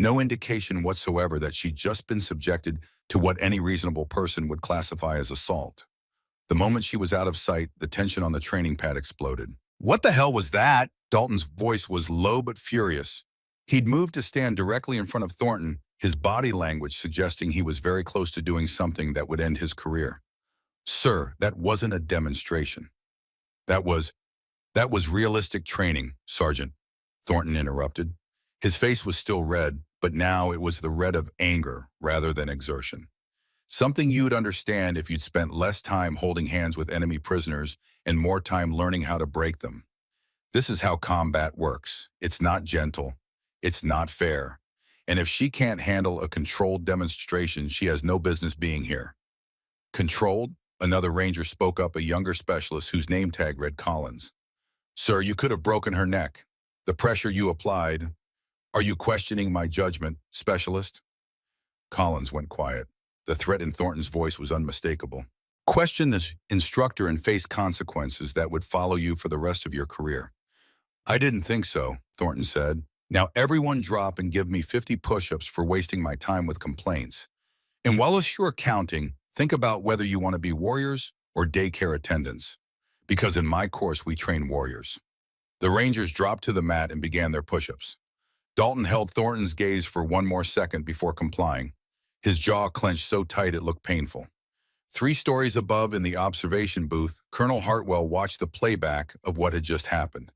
Speaker 1: No indication whatsoever that she'd just been subjected to what any reasonable person would classify as assault. The moment she was out of sight, the tension on the training pad exploded. "What the hell was that?" Dalton's voice was low but furious. He'd moved to stand directly in front of Thornton, his body language suggesting he was very close to doing something that would end his career. "Sir, that wasn't a demonstration. That was, that was realistic training, Sergeant," Thornton interrupted. His face was still red, but now it was the red of anger rather than exertion. "Something you'd understand if you'd spent less time holding hands with enemy prisoners and more time learning how to break them. This is how combat works. It's not gentle. It's not fair. And if she can't handle a controlled demonstration, she has no business being here." "Controlled?" Another ranger spoke up, a younger specialist whose name tag read Collins. "Sir, you could have broken her neck. The pressure you applied. Are you questioning my judgment, specialist?" Collins went quiet. The threat in Thornton's voice was unmistakable. "Question this instructor and face consequences that would follow you for the rest of your career." "I didn't think so," Thornton said. "Now everyone drop and give me 50 push-ups for wasting my time with complaints. And while you're counting, think about whether you want to be warriors or daycare attendants. Because in my course, we train warriors." The Rangers dropped to the mat and began their push-ups. Dalton held Thornton's gaze for one more second before complying. His jaw clenched so tight it looked painful. 3 stories above in the observation booth, Colonel Hartwell watched the playback of what had just happened.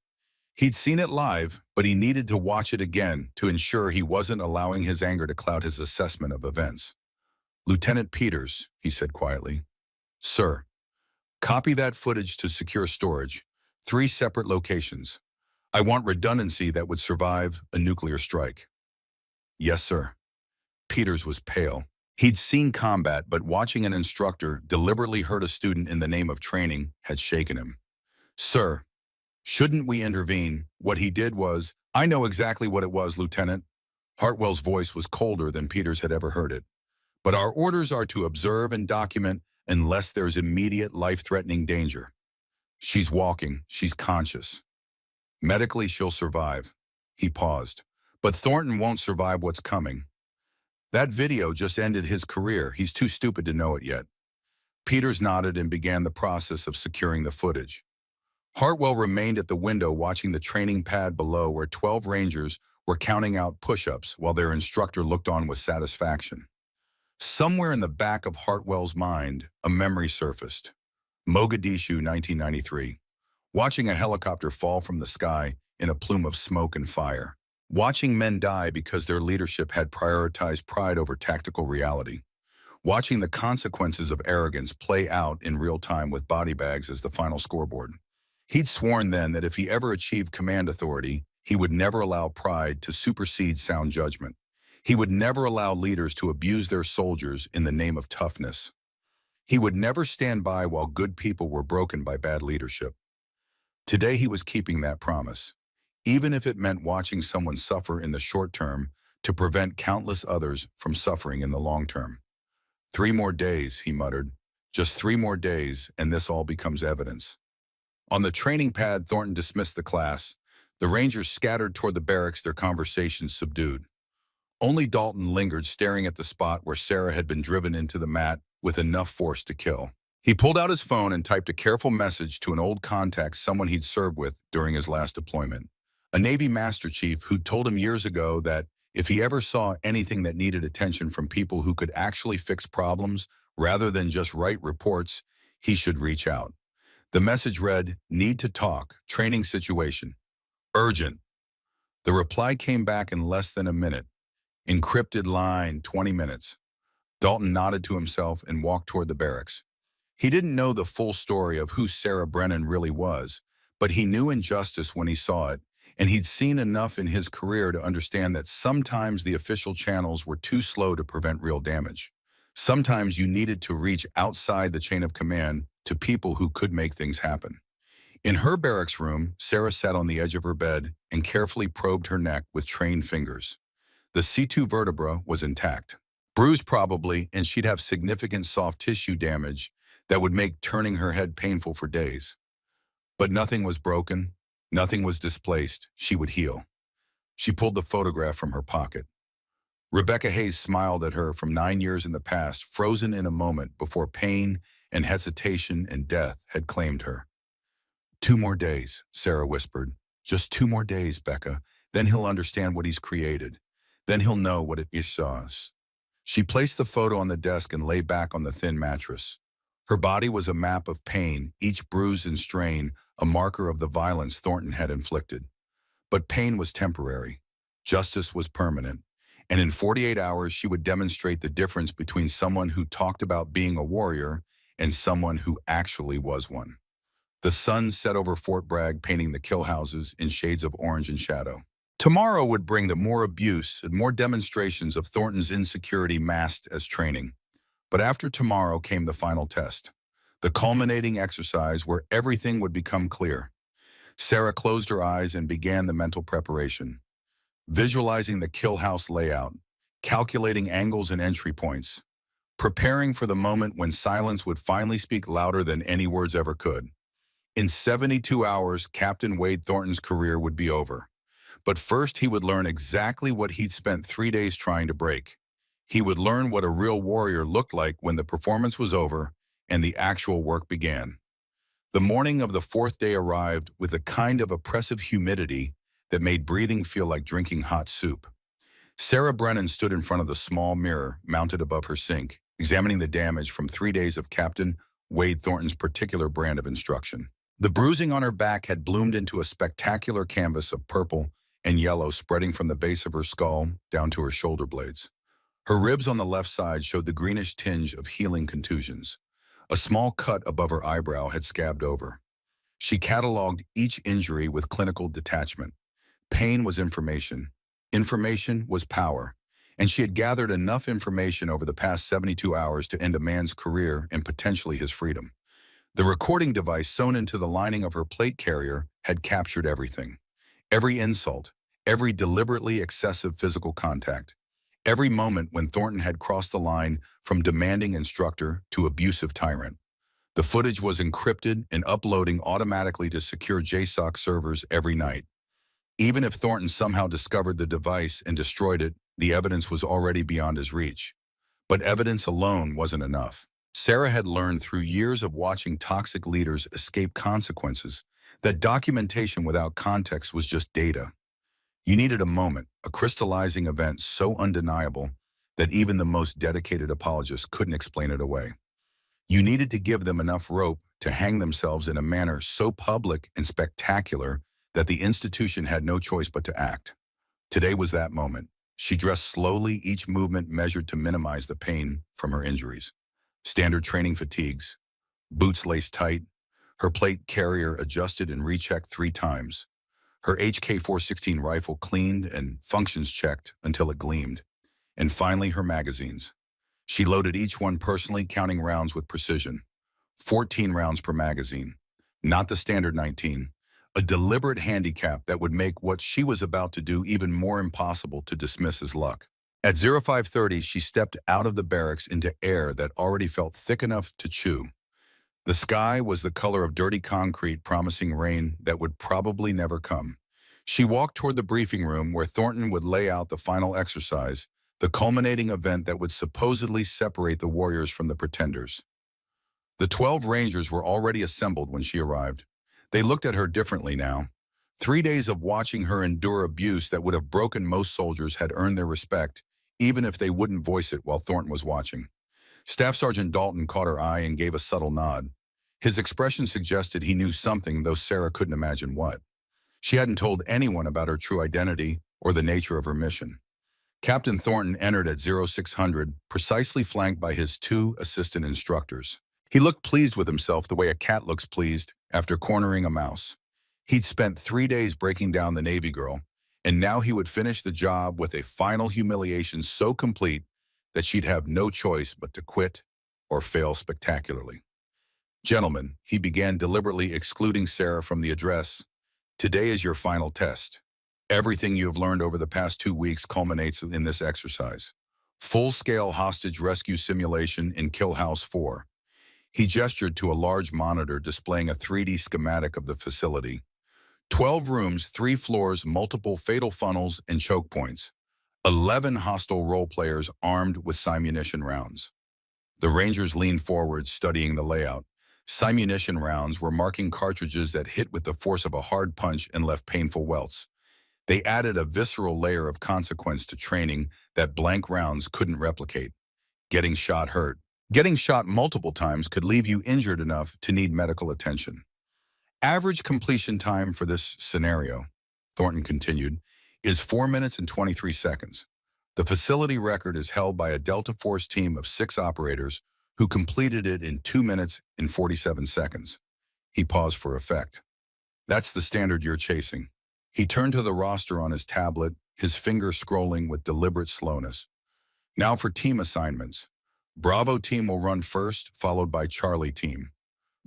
Speaker 1: He'd seen it live, but he needed to watch it again to ensure he wasn't allowing his anger to cloud his assessment of events. "Lieutenant Peters," he said quietly. "Sir, copy that footage to secure storage. 3 separate locations. I want redundancy that would survive a nuclear strike." "Yes, sir." Peters was pale. He'd seen combat, but watching an instructor deliberately hurt a student in the name of training had shaken him. "Sir, shouldn't we intervene? What he did was—" "I know exactly what it was, Lieutenant." Hartwell's voice was colder than Peters had ever heard it. "But our orders are to observe and document unless there's immediate life-threatening danger. She's walking. She's conscious. Medically, she'll survive." He paused. "But Thornton won't survive what's coming. That video just ended his career. He's too stupid to know it yet." Peters nodded and began the process of securing the footage. Hartwell remained at the window watching the training pad below where 12 Rangers were counting out push-ups while their instructor looked on with satisfaction. Somewhere in the back of Hartwell's mind, a memory surfaced. Mogadishu, 1993. Watching a helicopter fall from the sky in a plume of smoke and fire. Watching men die because their leadership had prioritized pride over tactical reality. Watching the consequences of arrogance play out in real time with body bags as the final scoreboard. He'd sworn then that if he ever achieved command authority, he would never allow pride to supersede sound judgment. He would never allow leaders to abuse their soldiers in the name of toughness. He would never stand by while good people were broken by bad leadership. Today he was keeping that promise, even if it meant watching someone suffer in the short term to prevent countless others from suffering in the long term. 3 more days, he muttered. Just 3 more days, and this all becomes evidence. On the training pad, Thornton dismissed the class. The Rangers scattered toward the barracks, their conversations subdued. Only Dalton lingered, staring at the spot where Sarah had been driven into the mat with enough force to kill. He pulled out his phone and typed a careful message to an old contact, someone he'd served with during his last deployment. A Navy Master Chief who'd told him years ago that if he ever saw anything that needed attention from people who could actually fix problems rather than just write reports, he should reach out. The message read, "Need to talk, training situation. Urgent." The reply came back in less than a minute. Encrypted line, 20 minutes. Dalton nodded to himself and walked toward the barracks. He didn't know the full story of who Sarah Brennan really was, but he knew injustice when he saw it, and he'd seen enough in his career to understand that sometimes the official channels were too slow to prevent real damage. Sometimes you needed to reach outside the chain of command to people who could make things happen. In her barracks room, Sarah sat on the edge of her bed and carefully probed her neck with trained fingers. The C2 vertebra was intact. Bruised probably, and she'd have significant soft tissue damage that would make turning her head painful for days. But nothing was broken, nothing was displaced. She would heal. She pulled the photograph from her pocket. Rebecca Hayes smiled at her from 9 years in the past, frozen in a moment before pain and hesitation and death had claimed her. 2 more days, Sarah whispered. Just 2 more days, Becca. Then he'll understand what he's created. Then he'll know what it is us. She placed the photo on the desk and lay back on the thin mattress. Her body was a map of pain, each bruise and strain a marker of the violence Thornton had inflicted. But pain was temporary. Justice was permanent. And in 48 hours, she would demonstrate the difference between someone who talked about being a warrior and someone who actually was one. The sun set over Fort Bragg, painting the kill houses in shades of orange and shadow. Tomorrow would bring the more abuse and more demonstrations of Thornton's insecurity masked as training. But after tomorrow came the final test, the culminating exercise where everything would become clear. Sarah closed her eyes and began the mental preparation, visualizing the kill house layout, calculating angles and entry points, preparing for the moment when silence would finally speak louder than any words ever could. In 72 hours, Captain Wade Thornton's career would be over. But first, he would learn exactly what he'd spent 3 days trying to break. He would learn what a real warrior looked like when the performance was over and the actual work began. The morning of the fourth day arrived with a kind of oppressive humidity that made breathing feel like drinking hot soup. Sarah Brennan stood in front of the small mirror mounted above her sink, examining the damage from 3 days of Captain Wade Thornton's particular brand of instruction. The bruising on her back had bloomed into a spectacular canvas of purple and yellow spreading from the base of her skull down to her shoulder blades. Her ribs on the left side showed the greenish tinge of healing contusions. A small cut above her eyebrow had scabbed over. She cataloged each injury with clinical detachment. Pain was information. Information was power. And she had gathered enough information over the past 72 hours to end a man's career and potentially his freedom. The recording device sewn into the lining of her plate carrier had captured everything. Every insult, every deliberately excessive physical contact, every moment when Thornton had crossed the line from demanding instructor to abusive tyrant. The footage was encrypted and uploading automatically to secure JSOC servers every night. Even if Thornton somehow discovered the device and destroyed it, the evidence was already beyond his reach. But evidence alone wasn't enough. Sarah had learned through years of watching toxic leaders escape consequences that documentation without context was just data. You needed a moment, a crystallizing event so undeniable that even the most dedicated apologists couldn't explain it away. You needed to give them enough rope to hang themselves in a manner so public and spectacular that the institution had no choice but to act. Today was that moment. She dressed slowly, each movement measured to minimize the pain from her injuries. Standard training fatigues, boots laced tight, her plate carrier adjusted and rechecked 3 times. Her HK-416 rifle cleaned and functions checked until it gleamed. And finally, her magazines. She loaded each one personally, counting rounds with precision. 14 rounds per magazine, not the standard 19. A deliberate handicap that would make what she was about to do even more impossible to dismiss as luck. At 0530, she stepped out of the barracks into air that already felt thick enough to chew. The sky was the color of dirty concrete, promising rain that would probably never come. She walked toward the briefing room where Thornton would lay out the final exercise, the culminating event that would supposedly separate the warriors from the pretenders. The 12 Rangers were already assembled when she arrived. They looked at her differently now. 3 days of watching her endure abuse that would have broken most soldiers had earned their respect, even if they wouldn't voice it while Thornton was watching. Staff Sergeant Dalton caught her eye and gave a subtle nod. His expression suggested he knew something, though Sarah couldn't imagine what. She hadn't told anyone about her true identity or the nature of her mission. Captain Thornton entered at 0600, precisely flanked by his 2 assistant instructors. He looked pleased with himself the way a cat looks pleased after cornering a mouse. He'd spent 3 days breaking down the Navy girl, and now he would finish the job with a final humiliation so complete that she'd have no choice but to quit or fail spectacularly. Gentlemen, he began, deliberately excluding Sarah from the address, today is your final test. Everything you have learned over the past 2 weeks culminates in this exercise. Full-scale hostage rescue simulation in Kill House 4. He gestured to a large monitor displaying a 3D schematic of the facility. 12 rooms, 3 floors, multiple fatal funnels and choke points. 11 hostile role players armed with simunition rounds. The Rangers leaned forward, studying the layout. Simunition rounds were marking cartridges that hit with the force of a hard punch and left painful welts. They added a visceral layer of consequence to training that blank rounds couldn't replicate. Getting shot hurt. Getting shot multiple times could leave you injured enough to need medical attention. Average completion time for this scenario, Thornton continued, is 4 minutes and 23 seconds. The facility record is held by a Delta Force team of 6 operators who completed it in 2 minutes and 47 seconds. He paused for effect. That's the standard you're chasing. He turned to the roster on his tablet, his finger scrolling with deliberate slowness. Now for team assignments. Bravo team will run first, followed by Charlie team.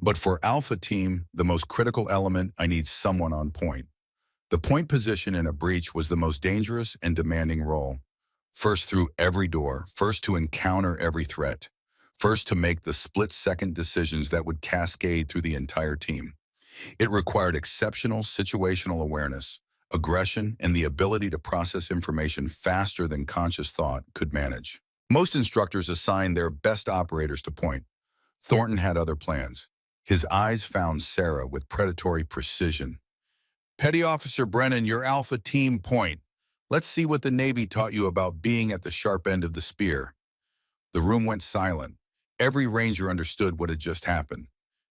Speaker 1: But for Alpha team, the most critical element, I need someone on point. The point position in a breach was the most dangerous and demanding role. First through every door, first to encounter every threat, first to make the split-second decisions that would cascade through the entire team. It required exceptional situational awareness, aggression, and the ability to process information faster than conscious thought could manage. Most instructors assign their best operators to point. Thornton had other plans. His eyes found Sarah with predatory precision. Petty Officer Brennan, your Alpha team point. Let's see what the Navy taught you about being at the sharp end of the spear. The room went silent. Every Ranger understood what had just happened.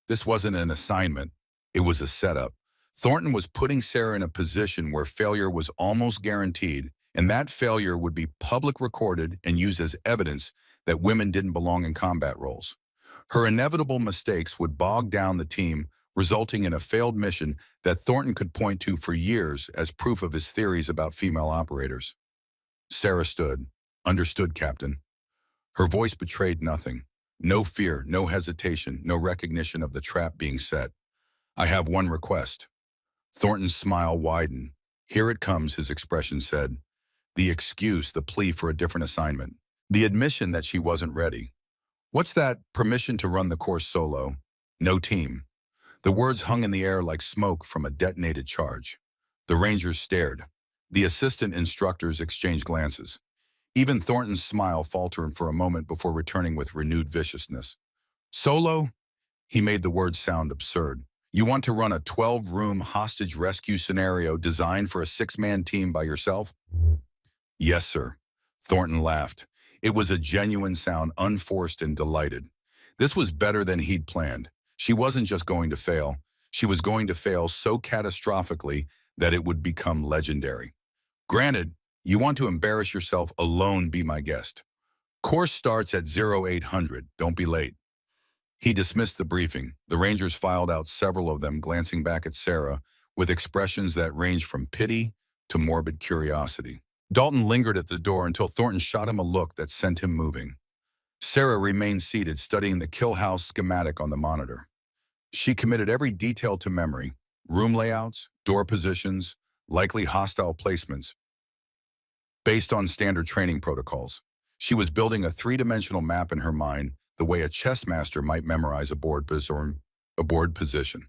Speaker 1: This wasn't an assignment. It was a setup. Thornton was putting Sarah in a position where failure was almost guaranteed, and that failure would be public recorded and used as evidence that women didn't belong in combat roles. Her inevitable mistakes would bog down the team, resulting in a failed mission that Thornton could point to for years as proof of his theories about female operators. Sarah stood. Understood, Captain. Her voice betrayed nothing. No fear, no hesitation, no recognition of the trap being set. I have one request. Thornton's smile widened. Here it comes, his expression said. The excuse, the plea for a different assignment. The admission that she wasn't ready. What's that? Permission to run the course solo. No team. The words hung in the air like smoke from a detonated charge. The Rangers stared. The assistant instructors exchanged glances. Even Thornton's smile faltered for a moment before returning with renewed viciousness. Solo? He made the words sound absurd. You want to run a 12-room hostage rescue scenario designed for a 6-man team by yourself? Yes, sir. Thornton laughed. It was a genuine sound, unforced and delighted. This was better than he'd planned. She wasn't just going to fail. She was going to fail so catastrophically that it would become legendary. Granted, you want to embarrass yourself alone, be my guest. Course starts at 0800. Don't be late. He dismissed the briefing. The Rangers filed out, several of them glancing back at Sarah with expressions that ranged from pity to morbid curiosity. Dalton lingered at the door until Thornton shot him a look that sent him moving. Sarah remained seated, studying the kill house schematic on the monitor. She committed every detail to memory: room layouts, door positions, likely hostile placements, based on standard training protocols. She was building a 3-dimensional map in her mind, the way a chess master might memorize a board position.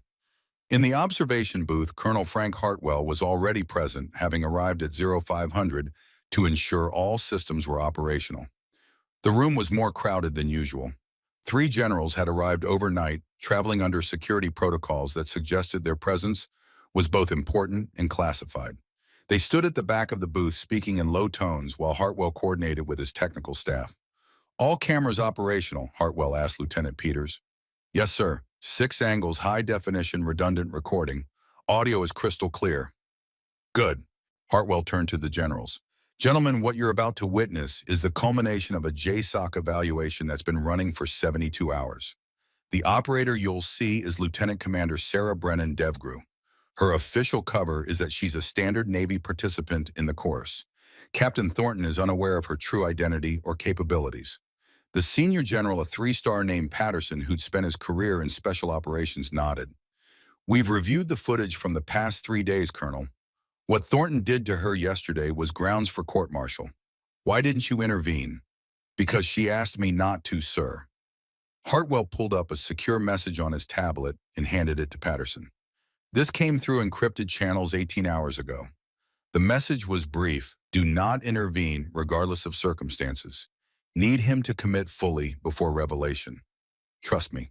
Speaker 1: In the observation booth, Colonel Frank Hartwell was already present, having arrived at 0500 to ensure all systems were operational. The room was more crowded than usual. 3 generals had arrived overnight, traveling under security protocols that suggested their presence was both important and classified. They stood at the back of the booth, speaking in low tones while Hartwell coordinated with his technical staff. All cameras operational, Hartwell asked Lieutenant Peters. Yes, sir. 6 angles, high-definition, redundant recording. Audio is crystal clear. Good. Hartwell turned to the generals. Gentlemen, what you're about to witness is the culmination of a JSOC evaluation that's been running for 72 hours. The operator you'll see is Lieutenant Commander Sarah Brennan DevGru. Her official cover is that she's a standard Navy participant in the course. Captain Thornton is unaware of her true identity or capabilities. The senior general, a 3-star named Patterson, who'd spent his career in special operations, nodded. We've reviewed the footage from the past 3 days, Colonel. What Thornton did to her yesterday was grounds for court-martial. Why didn't you intervene? Because she asked me not to, sir. Hartwell pulled up a secure message on his tablet and handed it to Patterson. This came through encrypted channels 18 hours ago. The message was brief: do not intervene regardless of circumstances. Need him to commit fully before revelation. Trust me.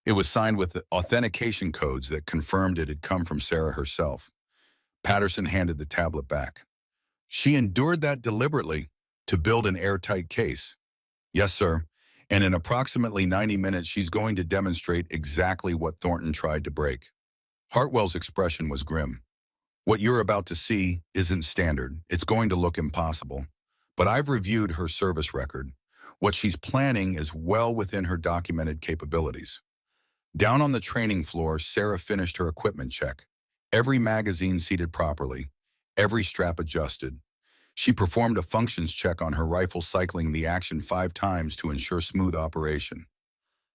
Speaker 1: It was signed with the authentication codes that confirmed it had come from Sarah herself. Patterson handed the tablet back. She endured that deliberately to build an airtight case. Yes, sir. And in approximately 90 minutes, she's going to demonstrate exactly what Thornton tried to break. Hartwell's expression was grim. What you're about to see isn't standard. It's going to look impossible. But I've reviewed her service record. What she's planning is well within her documented capabilities. Down on the training floor, Sarah finished her equipment check. Every magazine seated properly, every strap adjusted. She performed a functions check on her rifle, cycling the action 5 times to ensure smooth operation.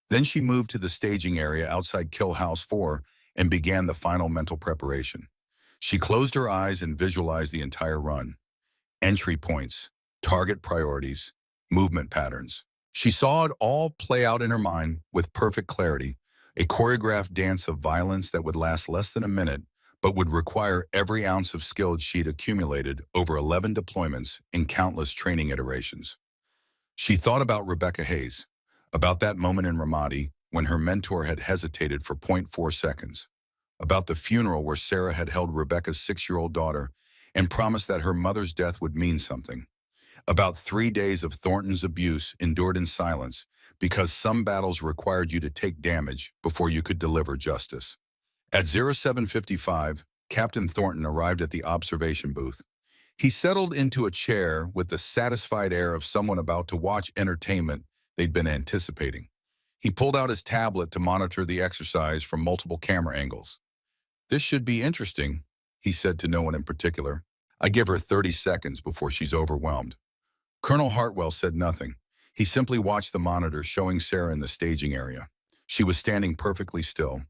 Speaker 1: Then she moved to the staging area outside Kill House 4 and began the final mental preparation. She closed her eyes and visualized the entire run. Entry points, target priorities, movement patterns. She saw it all play out in her mind with perfect clarity, a choreographed dance of violence that would last less than a minute, but would require every ounce of skill she'd accumulated over 11 deployments in countless training iterations. She thought about Rebecca Hayes, about that moment in Ramadi when her mentor had hesitated for zero point 0.4 seconds, about the funeral where Sarah had held Rebecca's 6-year-old daughter and promised that her mother's death would mean something, about 3 days of Thornton's abuse endured in silence because some battles required you to take damage before you could deliver justice. At 07:55, Captain Thornton arrived at the observation booth. He settled into a chair with the satisfied air of someone about to watch entertainment they'd been anticipating. He pulled out his tablet to monitor the exercise from multiple camera angles. "This should be interesting," he said to no one in particular. "I give her 30 seconds before she's overwhelmed." Colonel Hartwell said nothing. He simply watched the monitor showing Sarah in the staging area. She was standing perfectly still.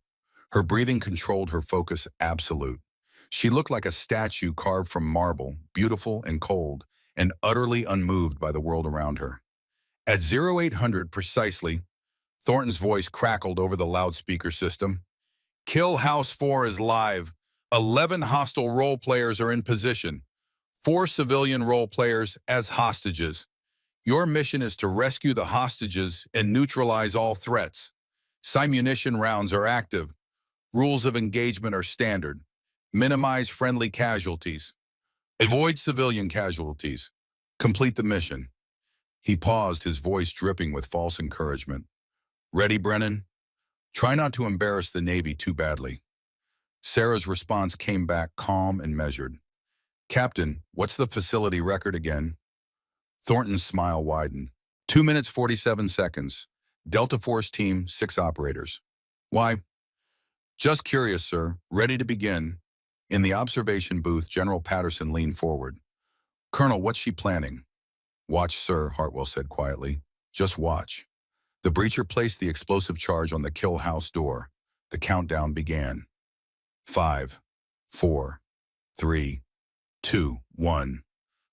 Speaker 1: Her breathing controlled her focus absolute. She looked like a statue carved from marble, beautiful and cold, and utterly unmoved by the world around her. At 0800 precisely, Thornton's voice crackled over the loudspeaker system. "Kill House 4 is live. 11 hostile role players are in position. 4 civilian role players as hostages. Your mission is to rescue the hostages and neutralize all threats. Simunition rounds are active. Rules of engagement are standard. Minimize friendly casualties. Avoid civilian casualties. Complete the mission." He paused, his voice dripping with false encouragement. "Ready, Brennan? Try not to embarrass the Navy too badly." Sarah's response came back calm and measured. "Captain, what's the facility record again?" Thornton's smile widened. 2 minutes 47 seconds. Delta Force Team, 6 operators. "Why?" "Just curious, sir. Ready to begin." In the observation booth, General Patterson leaned forward. "Colonel, what's she planning?" "Watch, sir," Hartwell said quietly. "Just watch." The breacher placed the explosive charge on the kill house door. The countdown began. 5, 4, 3, 2, 1.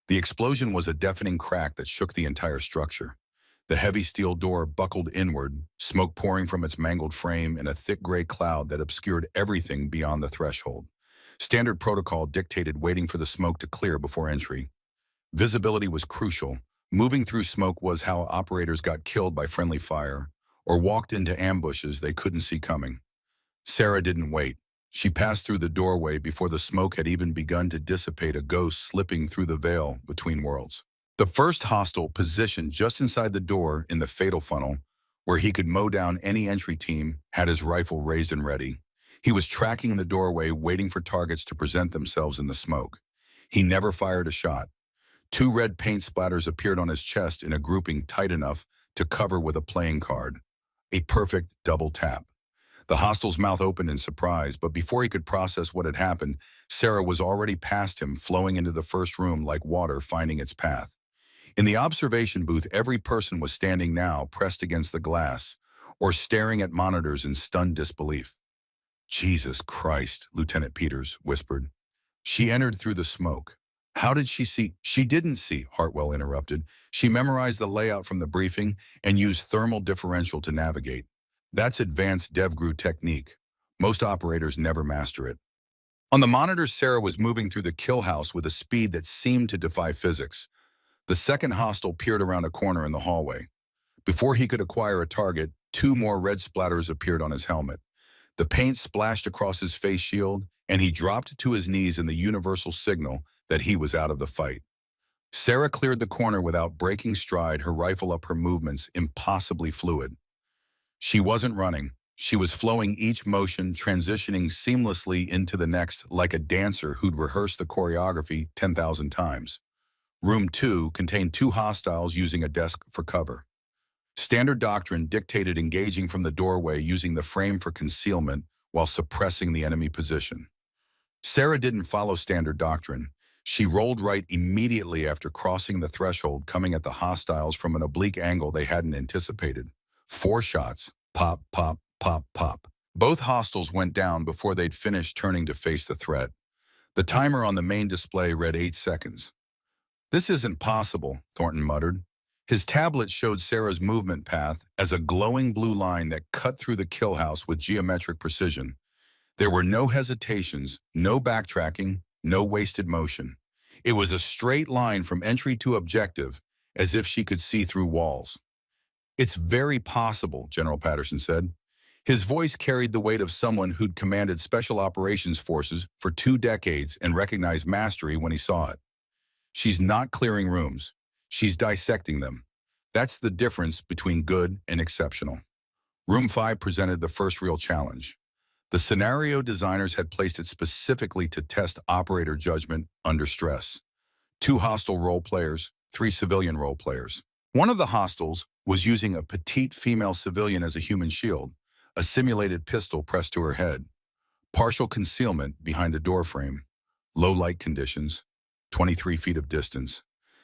Speaker 1: The explosion was a deafening crack that shook the entire structure. The heavy steel door buckled inward, smoke pouring from its mangled frame in a thick gray cloud that obscured everything beyond the threshold. Standard protocol dictated waiting for the smoke to clear before entry. Visibility was crucial. Moving through smoke was how operators got killed by friendly fire or walked into ambushes they couldn't see coming. Sarah didn't wait. She passed through the doorway before the smoke had even begun to dissipate, a ghost slipping through the veil between worlds. The first hostile positioned just inside the door in the fatal funnel, where he could mow down any entry team, had his rifle raised and ready. He was tracking the doorway, waiting for targets to present themselves in the smoke. He never fired a shot. 2 red paint splatters appeared on his chest in a grouping tight enough to cover with a playing card. A perfect double tap. The hostile's mouth opened in surprise, but before he could process what had happened, Sarah was already past him, flowing into the first room like water finding its path. In the observation booth, every person was standing now, pressed against the glass, or staring at monitors in stunned disbelief. "Jesus Christ," Lieutenant Peters whispered. "She entered through the smoke. How did she see?" "She didn't see," Hartwell interrupted. "She memorized the layout from the briefing and used thermal differential to navigate. That's advanced DevGru technique. Most operators never master it." On the monitor, Sarah was moving through the kill house with a speed that seemed to defy physics. The second hostile peered around a corner in the hallway. Before he could acquire a target, two more red splatters appeared on his helmet. The paint splashed across his face shield, and he dropped to his knees in the universal signal that he was out of the fight. Sarah cleared the corner without breaking stride, her rifle up, her movements impossibly fluid. She wasn't running. She was flowing, each motion transitioning seamlessly into the next, like a dancer who'd rehearsed the choreography 10,000 times. Room 2 contained two hostiles using a desk for cover. Standard doctrine dictated engaging from the doorway using the frame for concealment while suppressing the enemy position. Sarah didn't follow standard doctrine. She rolled right immediately after crossing the threshold, coming at the hostiles from an oblique angle they hadn't anticipated. 4 shots. Pop, pop, pop, pop. Both hostiles went down before they'd finished turning to face the threat. The timer on the main display read 8 seconds. "This isn't possible," Thornton muttered. His tablet showed Sarah's movement path as a glowing blue line that cut through the kill house with geometric precision. There were no hesitations, no backtracking, no wasted motion. It was a straight line from entry to objective, as if she could see through walls. "It's very possible," General Patterson said. His voice carried the weight of someone who'd commanded special operations forces for 2 decades and recognized mastery when he saw it. "She's not clearing rooms. She's dissecting them. That's the difference between good and exceptional." Room 5 presented the first real challenge. The scenario designers had placed it specifically to test operator judgment under stress. 2 hostile role players, 3 civilian role players. One of the hostiles was using a petite female civilian as a human shield, a simulated pistol pressed to her head. Partial concealment behind a door frame. Low light conditions. 23 feet of distance.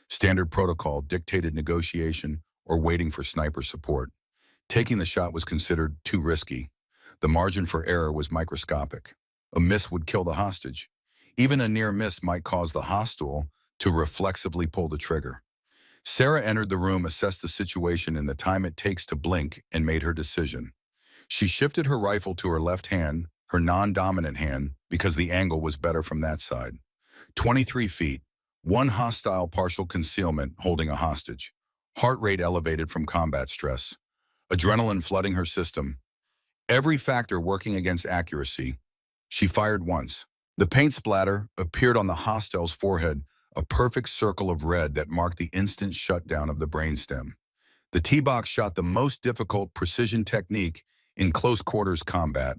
Speaker 1: Standard protocol dictated negotiation or waiting for sniper support. Taking the shot was considered too risky. The margin for error was microscopic. A miss would kill the hostage. Even a near miss might cause the hostile to reflexively pull the trigger. Sarah entered the room, assessed the situation in the time it takes to blink, and made her decision. She shifted her rifle to her left hand, her non-dominant hand, because the angle was better from that side. 23 feet, 1 hostile, partial concealment holding a hostage. Heart rate elevated from combat stress. Adrenaline flooding her system. Every factor working against accuracy. She fired once. The paint splatter appeared on the hostile's forehead, a perfect circle of red that marked the instant shutdown of the brainstem. The T-box shot the most difficult precision technique in close quarters combat.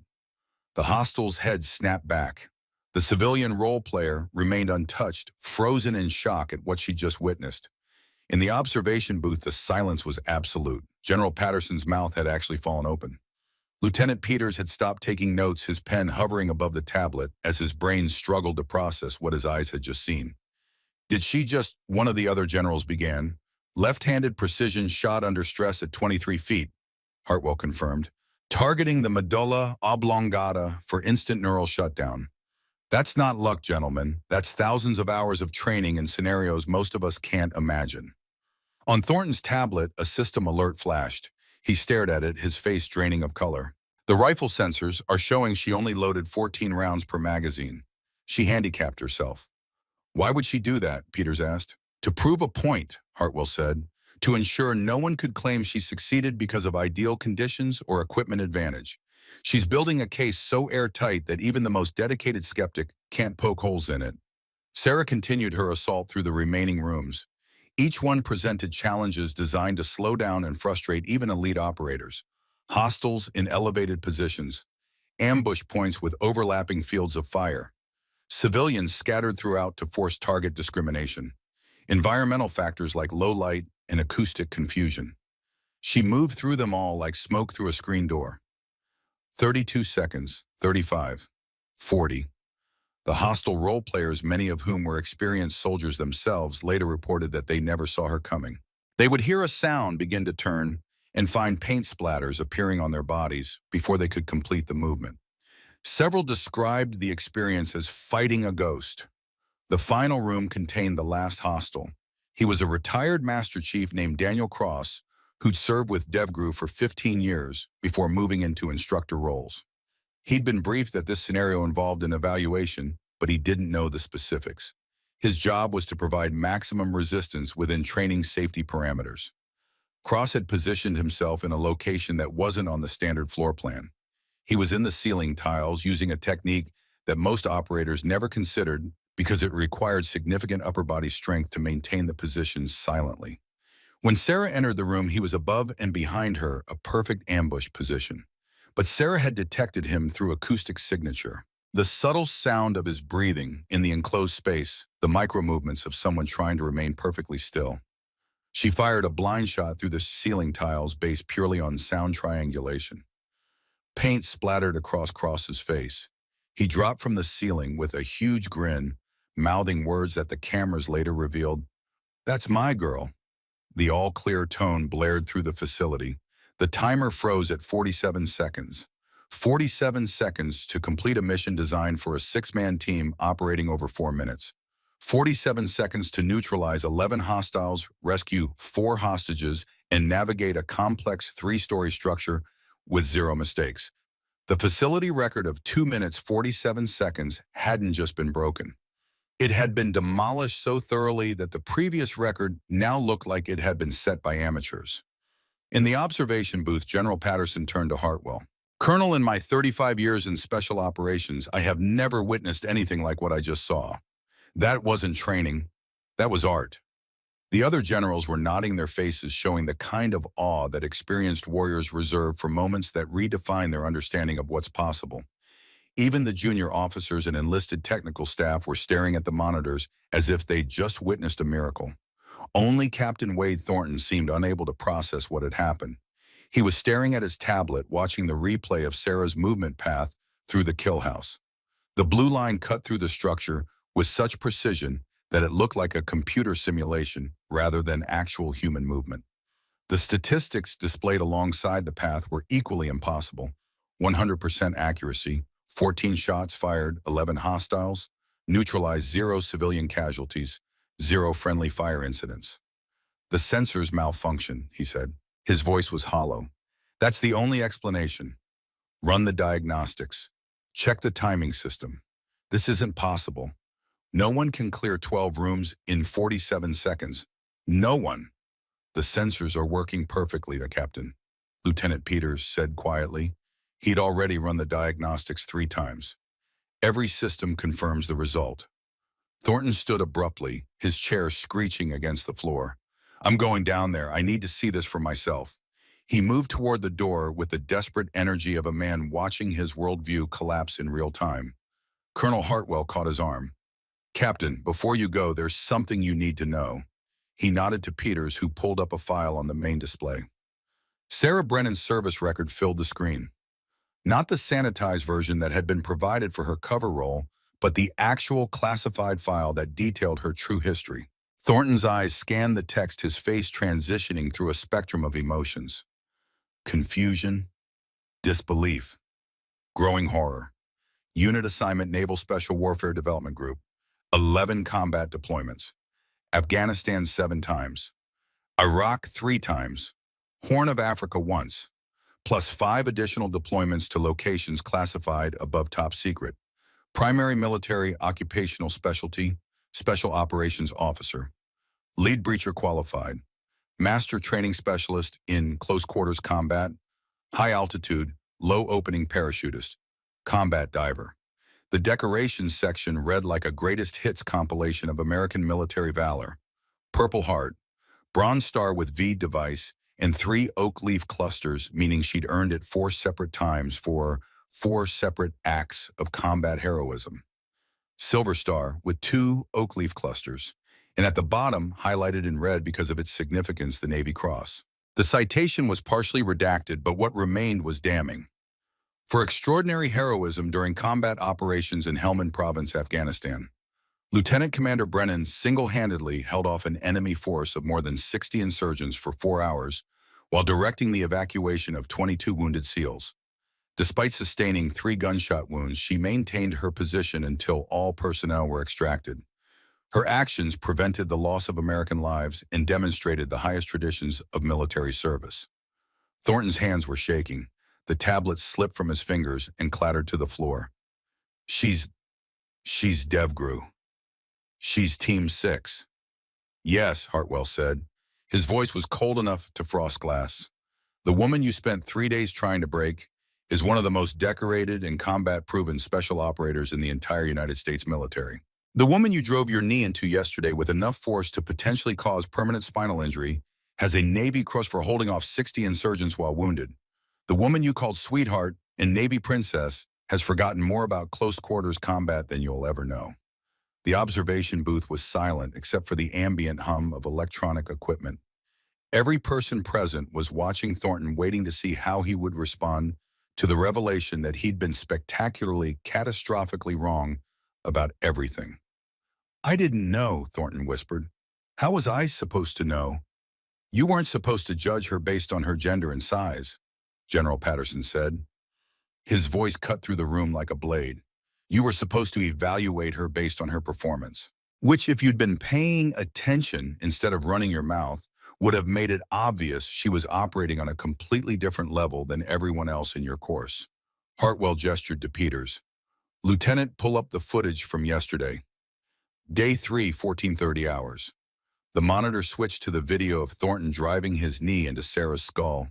Speaker 1: The hostile's head snapped back. The civilian role player remained untouched, frozen in shock at what she just witnessed. In the observation booth, the silence was absolute. General Patterson's mouth had actually fallen open. Lieutenant Peters had stopped taking notes, his pen hovering above the tablet as his brain struggled to process what his eyes had just seen. "Did she just," one of the other generals began. "Left-handed precision shot under stress at 23 feet, Hartwell confirmed. "Targeting the medulla oblongata for instant neural shutdown. That's not luck, gentlemen. That's thousands of hours of training in scenarios most of us can't imagine." On Thornton's tablet, a system alert flashed. He stared at it, his face draining of color. "The rifle sensors are showing she only loaded 14 rounds per magazine. She handicapped herself." "Why would she do that?" Peters asked. "To prove a point," Hartwell said. "To ensure no one could claim she succeeded because of ideal conditions or equipment advantage. She's building a case so airtight that even the most dedicated skeptic can't poke holes in it." Sarah continued her assault through the remaining rooms. Each one presented challenges designed to slow down and frustrate even elite operators. Hostiles in elevated positions. Ambush points with overlapping fields of fire. Civilians scattered throughout to force target discrimination. Environmental factors like low light and acoustic confusion. She moved through them all like smoke through a screen door. 32 seconds, 35, 40. The hostile role players, many of whom were experienced soldiers themselves, later reported that they never saw her coming. They would hear a sound begin to turn and find paint splatters appearing on their bodies before they could complete the movement. Several described the experience as fighting a ghost. The final room contained the last hostile. He was a retired Master Chief named Daniel Cross, who'd served with DevGru for 15 years before moving into instructor roles. He'd been briefed that this scenario involved an evaluation, but he didn't know the specifics. His job was to provide maximum resistance within training safety parameters. Cross had positioned himself in a location that wasn't on the standard floor plan. He was in the ceiling tiles using a technique that most operators never considered because it required significant upper body strength to maintain the position silently. When Sarah entered the room, he was above and behind her, a perfect ambush position. But Sarah had detected him through acoustic signature. The subtle sound of his breathing in the enclosed space, the micro-movements of someone trying to remain perfectly still. She fired a blind shot through the ceiling tiles based purely on sound triangulation. Paint splattered across Cross's face. He dropped from the ceiling with a huge grin, mouthing words that the cameras later revealed, "That's my girl." The all-clear tone blared through the facility. The timer froze at 47 seconds. 47 seconds to complete a mission designed for a six-man team operating over 4 minutes. 47 seconds to neutralize 11 hostiles, rescue 4 hostages, and navigate a complex 3-story structure with 0 mistakes. The facility record of 2 minutes 47 seconds hadn't just been broken. It had been demolished so thoroughly that the previous record now looked like it had been set by amateurs. In the observation booth, General Patterson turned to Hartwell. "Colonel, in my 35 years in special operations, I have never witnessed anything like what I just saw. That wasn't training. That was art." The other generals were nodding their faces, showing the kind of awe that experienced warriors reserve for moments that redefine their understanding of what's possible. Even the junior officers and enlisted technical staff were staring at the monitors as if they'd just witnessed a miracle. Only Captain Wade Thornton seemed unable to process what had happened. He was staring at his tablet, watching the replay of Sarah's movement path through the kill house. The blue line cut through the structure with such precision that it looked like a computer simulation rather than actual human movement. The statistics displayed alongside the path were equally impossible. 100% accuracy, 14 shots fired, 11 hostiles, neutralized 0 civilian casualties, 0 friendly fire incidents. "The sensors malfunction," he said. His voice was hollow. "That's the only explanation. Run the diagnostics. Check the timing system. This isn't possible. No one can clear 12 rooms in 47 seconds. No one." "The sensors are working perfectly, Captain," Lieutenant Peters said quietly. He'd already run the diagnostics 3 times. "Every system confirms the result." Thornton stood abruptly, his chair screeching against the floor. "I'm going down there. I need to see this for myself." He moved toward the door with the desperate energy of a man watching his worldview collapse in real time. Colonel Hartwell caught his arm. "Captain, before you go, there's something you need to know." He nodded to Peters, who pulled up a file on the main display. Sarah Brennan's service record filled the screen. Not the sanitized version that had been provided for her cover role, but the actual classified file that detailed her true history. Thornton's eyes scanned the text, his face transitioning through a spectrum of emotions. Confusion, disbelief, growing horror. Unit assignment, Naval Special Warfare Development Group. 11 combat deployments. Afghanistan 7 times. Iraq 3 times. Horn of Africa once. Plus 5 additional deployments to locations classified above top secret. Primary military occupational specialty, Special Operations Officer. Lead breacher qualified. Master training specialist in close quarters combat. High altitude, low opening parachutist. Combat diver. The decorations section read like a greatest hits compilation of American military valor. Purple Heart, Bronze Star with V device, and 3 oak leaf clusters, meaning she'd earned it 4 separate times for 4 separate acts of combat heroism. Silver Star with 2 oak leaf clusters, and at the bottom, highlighted in red because of its significance, the Navy Cross. The citation was partially redacted, but what remained was damning. For extraordinary heroism during combat operations in Helmand Province, Afghanistan, Lieutenant Commander Brennan single-handedly held off an enemy force of more than 60 insurgents for 4 hours while directing the evacuation of 22 wounded SEALs. Despite sustaining 3 gunshot wounds, she maintained her position until all personnel were extracted. Her actions prevented the loss of American lives and demonstrated the highest traditions of military service. Thornton's hands were shaking. The tablet slipped from his fingers and clattered to the floor. She's, she's DevGru. She's Team 6. Yes, Hartwell said. His voice was cold enough to frost glass. The woman you spent 3 days trying to break is one of the most decorated and combat-proven special operators in the entire United States military. The woman you drove your knee into yesterday with enough force to potentially cause permanent spinal injury has a Navy Cross for holding off 60 insurgents while wounded. The woman you called sweetheart and Navy princess has forgotten more about close quarters combat than you'll ever know. The observation booth was silent except for the ambient hum of electronic equipment. Every person present was watching Thornton, waiting to see how he would respond to the revelation that he'd been spectacularly, catastrophically wrong about everything. I didn't know, Thornton whispered. How was I supposed to know? You weren't supposed to judge her based on her gender and size, General Patterson said. His voice cut through the room like a blade. You were supposed to evaluate her based on her performance, which, if you'd been paying attention instead of running your mouth, would have made it obvious she was operating on a completely different level than everyone else in your course. Hartwell gestured to Peters. Lieutenant, pull up the footage from yesterday. Day 3, 14:30 hours. The monitor switched to the video of Thornton driving his knee into Sarah's skull.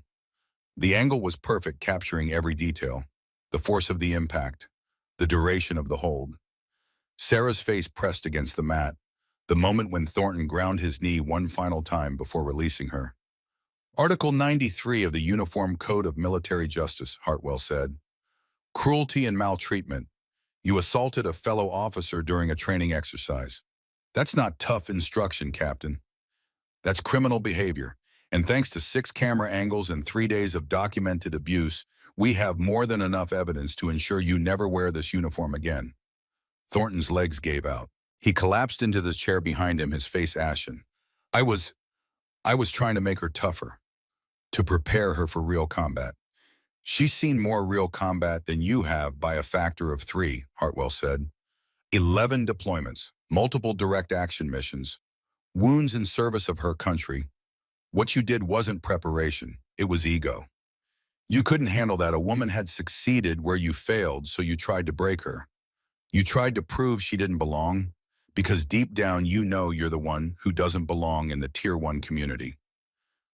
Speaker 1: The angle was perfect, capturing every detail. The force of the impact, the duration of the hold. Sarah's face pressed against the mat, the moment when Thornton ground his knee one final time before releasing her. Article 93 of the Uniform Code of Military Justice, Hartwell said. Cruelty and maltreatment. You assaulted a fellow officer during a training exercise. That's not tough instruction, Captain. That's criminal behavior. And thanks to 6 camera angles and 3 days of documented abuse, we have more than enough evidence to ensure you never wear this uniform again. Thornton's legs gave out. He collapsed into the chair behind him, his face ashen. I was trying to make her tougher, to prepare her for real combat. She's seen more real combat than you have by a factor of 3, Hartwell said. 11 deployments, multiple direct action missions, wounds in service of her country. What you did wasn't preparation, it was ego. You couldn't handle that. A woman had succeeded where you failed, so you tried to break her. You tried to prove she didn't belong, because deep down you know you're the one who doesn't belong in the Tier 1 community.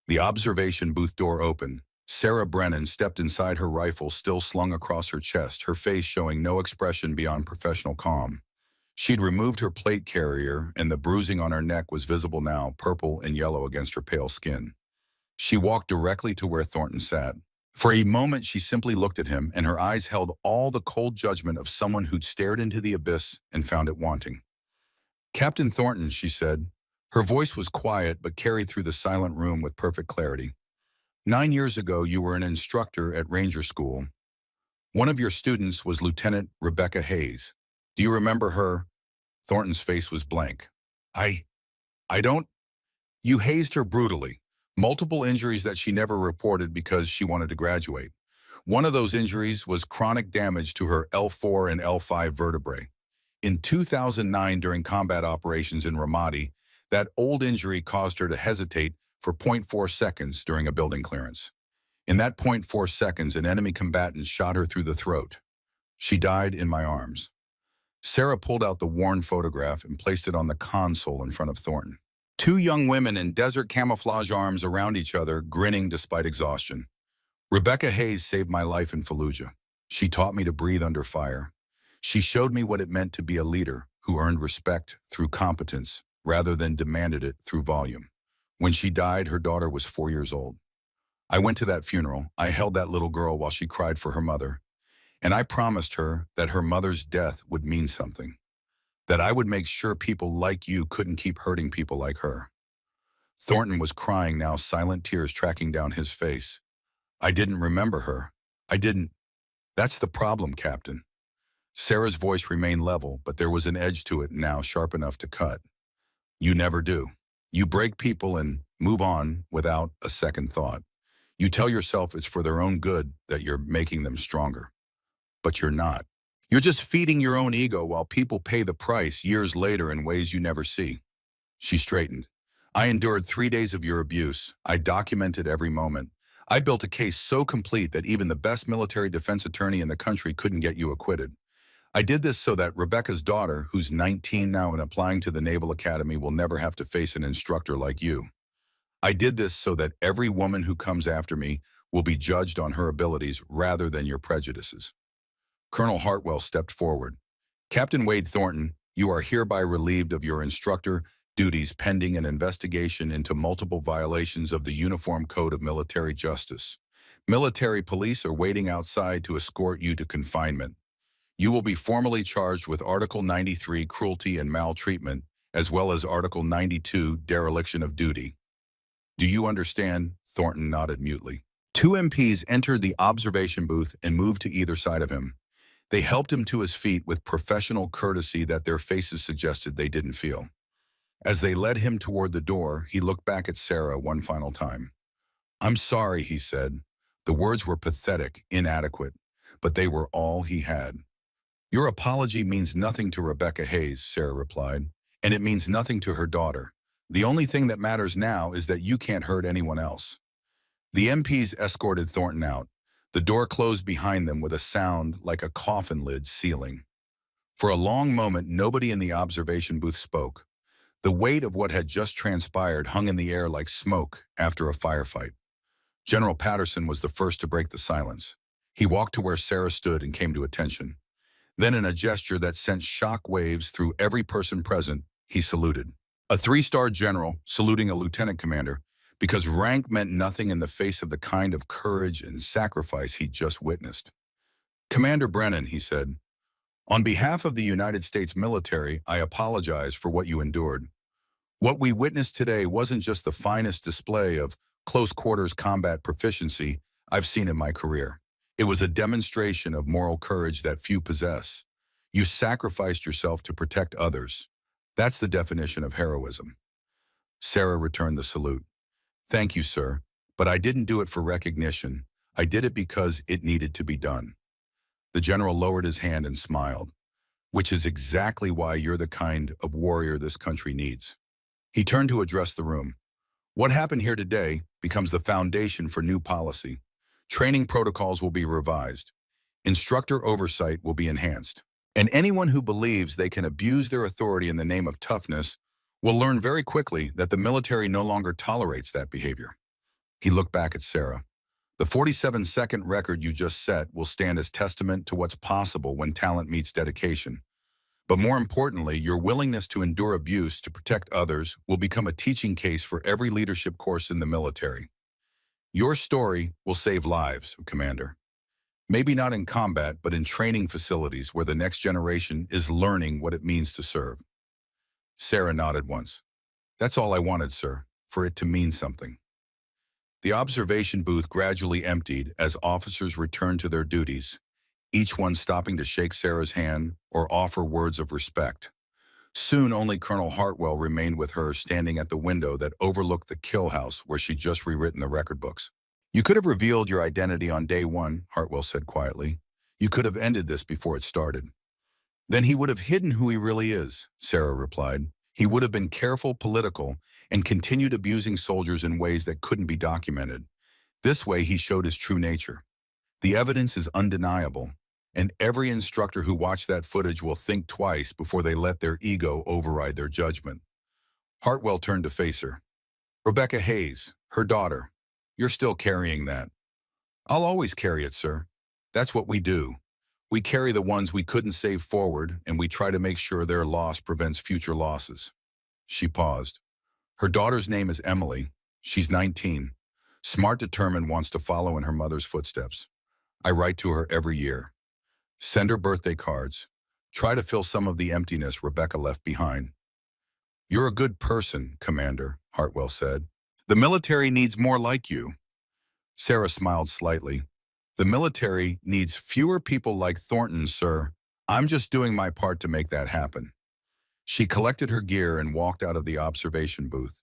Speaker 1: The observation booth door opened. Sarah Brennan stepped inside, her rifle still slung across her chest, her face showing no expression beyond professional calm. She'd removed her plate carrier, and the bruising on her neck was visible now, purple and yellow against her pale skin. She walked directly to where Thornton sat. For a moment, she simply looked at him, and her eyes held all the cold judgment of someone who'd stared into the abyss and found it wanting. Captain Thornton, she said. Her voice was quiet but carried through the silent room with perfect clarity. 9 years ago, you were an instructor at Ranger School. One of your students was Lieutenant Rebecca Hayes. Do you remember her? Thornton's face was blank. I don't. You hazed her brutally. Multiple injuries that she never reported because she wanted to graduate. One of those injuries was chronic damage to her L4 and L5 vertebrae. In 2009, during combat operations in Ramadi, that old injury caused her to hesitate for 0.4 seconds during a building clearance. In that 0.4 seconds, an enemy combatant shot her through the throat. She died in my arms. Sarah pulled out the worn photograph and placed it on the console in front of Thornton. 2 young women in desert camouflage arms around each other, grinning despite exhaustion. Rebecca Hayes saved my life in Fallujah. She taught me to breathe under fire. She showed me what it meant to be a leader who earned respect through competence rather than demanded it through volume. When she died, her daughter was 4 years old. I went to that funeral. I held that little girl while she cried for her mother. And I promised her that her mother's death would mean something. That I would make sure people like you couldn't keep hurting people like her. Thornton was crying now, silent tears tracking down his face. I didn't remember her. I didn't. That's the problem, Captain. Sarah's voice remained level, but there was an edge to it now, sharp enough to cut. You never do. You break people and move on without a second thought. You tell yourself it's for their own good that you're making them stronger. But you're not. You're just feeding your own ego while people pay the price years later in ways you never see. She straightened. I endured 3 days of your abuse. I documented every moment. I built a case so complete that even the best military defense attorney in the country couldn't get you acquitted. I did this so that Rebecca's daughter, who's 19 now and applying to the Naval Academy, will never have to face an instructor like you. I did this so that every woman who comes after me will be judged on her abilities rather than your prejudices. Colonel Hartwell stepped forward. Captain Wade Thornton, you are hereby relieved of your instructor duties pending an investigation into multiple violations of the Uniform Code of Military Justice. Military police are waiting outside to escort you to confinement. You will be formally charged with Article 93 cruelty and maltreatment, as well as Article 92 dereliction of duty. Do you understand? Thornton nodded mutely. Two MPs entered the observation booth and moved to either side of him. They helped him to his feet with professional courtesy that their faces suggested they didn't feel. As they led him toward the door, he looked back at Sarah one final time. I'm sorry, he said. The words were pathetic, inadequate, but they were all he had. Your apology means nothing to Rebecca Hayes, Sarah replied, and it means nothing to her daughter. The only thing that matters now is that you can't hurt anyone else. The MPs escorted Thornton out. The door closed behind them with a sound like a coffin lid sealing. For a long moment, nobody in the observation booth spoke. The weight of what had just transpired hung in the air like smoke after a firefight. General Patterson was the first to break the silence. He walked to where Sarah stood and came to attention. Then, in a gesture that sent shock waves through every person present, he saluted. A three-star general saluting a lieutenant commander, because rank meant nothing in the face of the kind of courage and sacrifice he'd just witnessed. Commander Brennan, he said, on behalf of the United States military, I apologize for what you endured. What we witnessed today wasn't just the finest display of close-quarters combat proficiency I've seen in my career. It was a demonstration of moral courage that few possess. You sacrificed yourself to protect others. That's the definition of heroism. Sarah returned the salute. Thank you, sir, but I didn't do it for recognition. I did it because it needed to be done. The general lowered his hand and smiled, which is exactly why you're the kind of warrior this country needs. He turned to address the room. What happened here today becomes the foundation for new policy. Training protocols will be revised. Instructor oversight will be enhanced. And anyone who believes they can abuse their authority in the name of toughness will learn very quickly that the military no longer tolerates that behavior. He looked back at Sarah. The 47-second record you just set will stand as testament to what's possible when talent meets dedication. But more importantly, your willingness to endure abuse to protect others will become a teaching case for every leadership course in the military. Your story will save lives, Commander. Maybe not in combat, but in training facilities where the next generation is learning what it means to serve. Sarah nodded once. That's all I wanted, sir, for it to mean something. The observation booth gradually emptied as officers returned to their duties, each one stopping to shake Sarah's hand or offer words of respect. Soon only Colonel Hartwell remained with her, standing at the window that overlooked the kill house where she'd just rewritten the record books. You could have revealed your identity on day one, Hartwell said quietly. You could have ended this before it started. Then he would have hidden who he really is, Sarah replied. He would have been careful, political, and continued abusing soldiers in ways that couldn't be documented. This way, he showed his true nature. The evidence is undeniable, and every instructor who watched that footage will think twice before they let their ego override their judgment. Hartwell turned to face her. Rebecca Hayes, her daughter. You're still carrying that. I'll always carry it, sir. That's what we do. We carry the ones we couldn't save forward, and we try to make sure their loss prevents future losses. She paused. Her daughter's name is Emily. She's 19. Smart, determined, wants to follow in her mother's footsteps. I write to her every year. Send her birthday cards. Try to fill some of the emptiness Rebecca left behind. You're a good person, Commander, Hartwell said. The military needs more like you. Sarah smiled slightly. The military needs fewer people like Thornton, sir. I'm just doing my part to make that happen. She collected her gear and walked out of the observation booth.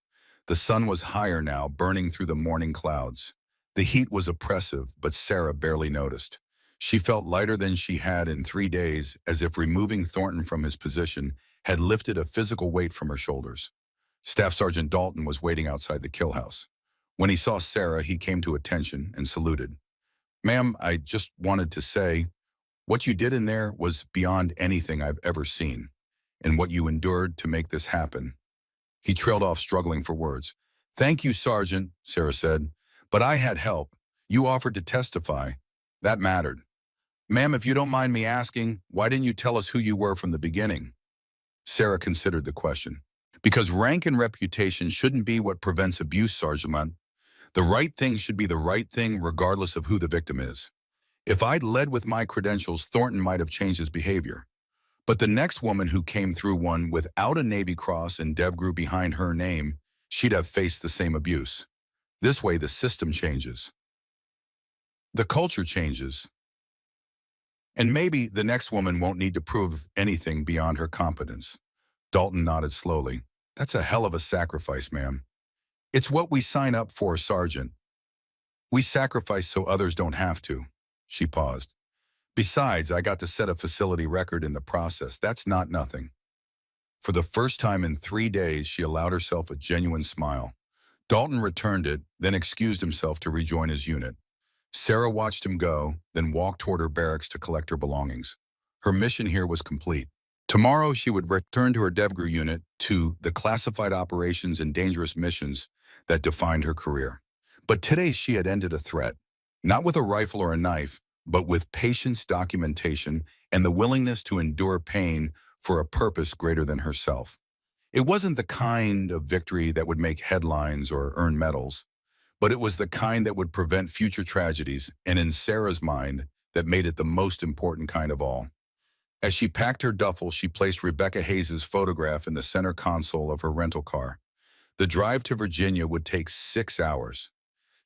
Speaker 1: The sun was higher now, burning through the morning clouds. The heat was oppressive, but Sarah barely noticed. She felt lighter than she had in 3 days, as if removing Thornton from his position had lifted a physical weight from her shoulders. Staff Sergeant Dalton was waiting outside the kill house. When he saw Sarah, he came to attention and saluted. "Ma'am, I just wanted to say, what you did in there was beyond anything I've ever seen, and what you endured to make this happen." He trailed off, struggling for words. "Thank you, Sergeant," Sarah said, "but I had help. You offered to testify. That mattered. Ma'am, if you don't mind me asking, why didn't you tell us who you were from the beginning?" Sarah considered the question. "Because rank and reputation shouldn't be what prevents abuse, Sergeant. The right thing should be the right thing regardless of who the victim is. If I'd led with my credentials, Thornton might have changed his behavior. But the next woman who came through one without a Navy Cross and DevGru behind her name, she'd have faced the same abuse. This way, the system changes. The culture changes. And maybe the next woman won't need to prove anything beyond her competence." Dalton nodded slowly. "That's a hell of a sacrifice, ma'am." "It's what we sign up for, Sergeant. We sacrifice so others don't have to." She paused. "Besides, I got to set a facility record in the process. That's not nothing." For the first time in 3 days, she allowed herself a genuine smile. Dalton returned it, then excused himself to rejoin his unit. Sarah watched him go, then walked toward her barracks to collect her belongings. Her mission here was complete. Tomorrow, she would return to her DevGru unit to the classified operations and dangerous missions that defined her career. But today, she had ended a threat, not with a rifle or a knife, but with patience, documentation, and the willingness to endure pain for a purpose greater than herself. It wasn't the kind of victory that would make headlines or earn medals, but it was the kind that would prevent future tragedies, and in Sarah's mind, that made it the most important kind of all. As she packed her duffel, she placed Rebecca Hayes' photograph in the center console of her rental car. The drive to Virginia would take 6 hours.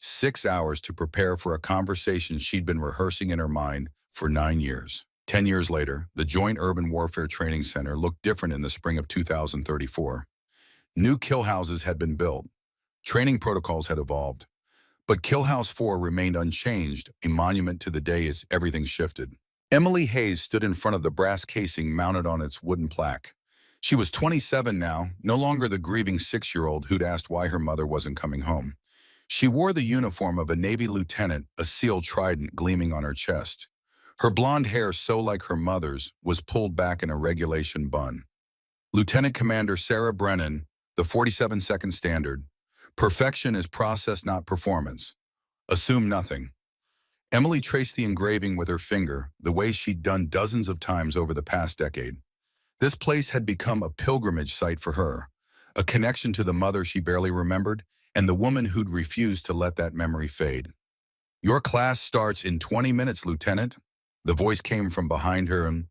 Speaker 1: 6 hours to prepare for a conversation she'd been rehearsing in her mind for 9 years. 10 years later, the Joint Urban Warfare Training Center looked different in the spring of 2034. New kill houses had been built. Training protocols had evolved. But Kill House 4 remained unchanged, a monument to the day as everything shifted. Emily Hayes stood in front of the brass casing mounted on its wooden plaque. She was 27 now, no longer the grieving 6-year-old who'd asked why her mother wasn't coming home. She wore the uniform of a Navy lieutenant, a seal trident gleaming on her chest. Her blonde hair, so like her mother's, was pulled back in a regulation bun. Lieutenant Commander Sarah Brennan, the 47-second standard. Perfection is process, not performance. Assume nothing. Emily traced the engraving with her finger, the way she'd done dozens of times over the past decade. This place had become a pilgrimage site for her, a connection to the mother she barely remembered, and the woman who'd refused to let that memory fade. "Your class starts in 20 minutes, Lieutenant." The voice came from behind her, and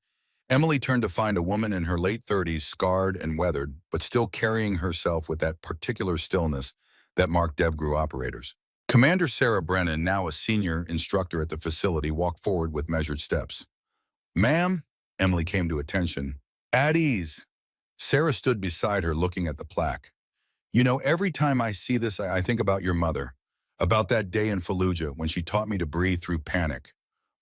Speaker 1: Emily turned to find a woman in her late 30s, scarred and weathered, but still carrying herself with that particular stillness that marked DevGru operators. Commander Sarah Brennan, now a senior instructor at the facility, walked forward with measured steps. "Ma'am," Emily came to attention. "At ease." Sarah stood beside her, looking at the plaque. "You know, every time I see this, I think about your mother, about that day in Fallujah when she taught me to breathe through panic.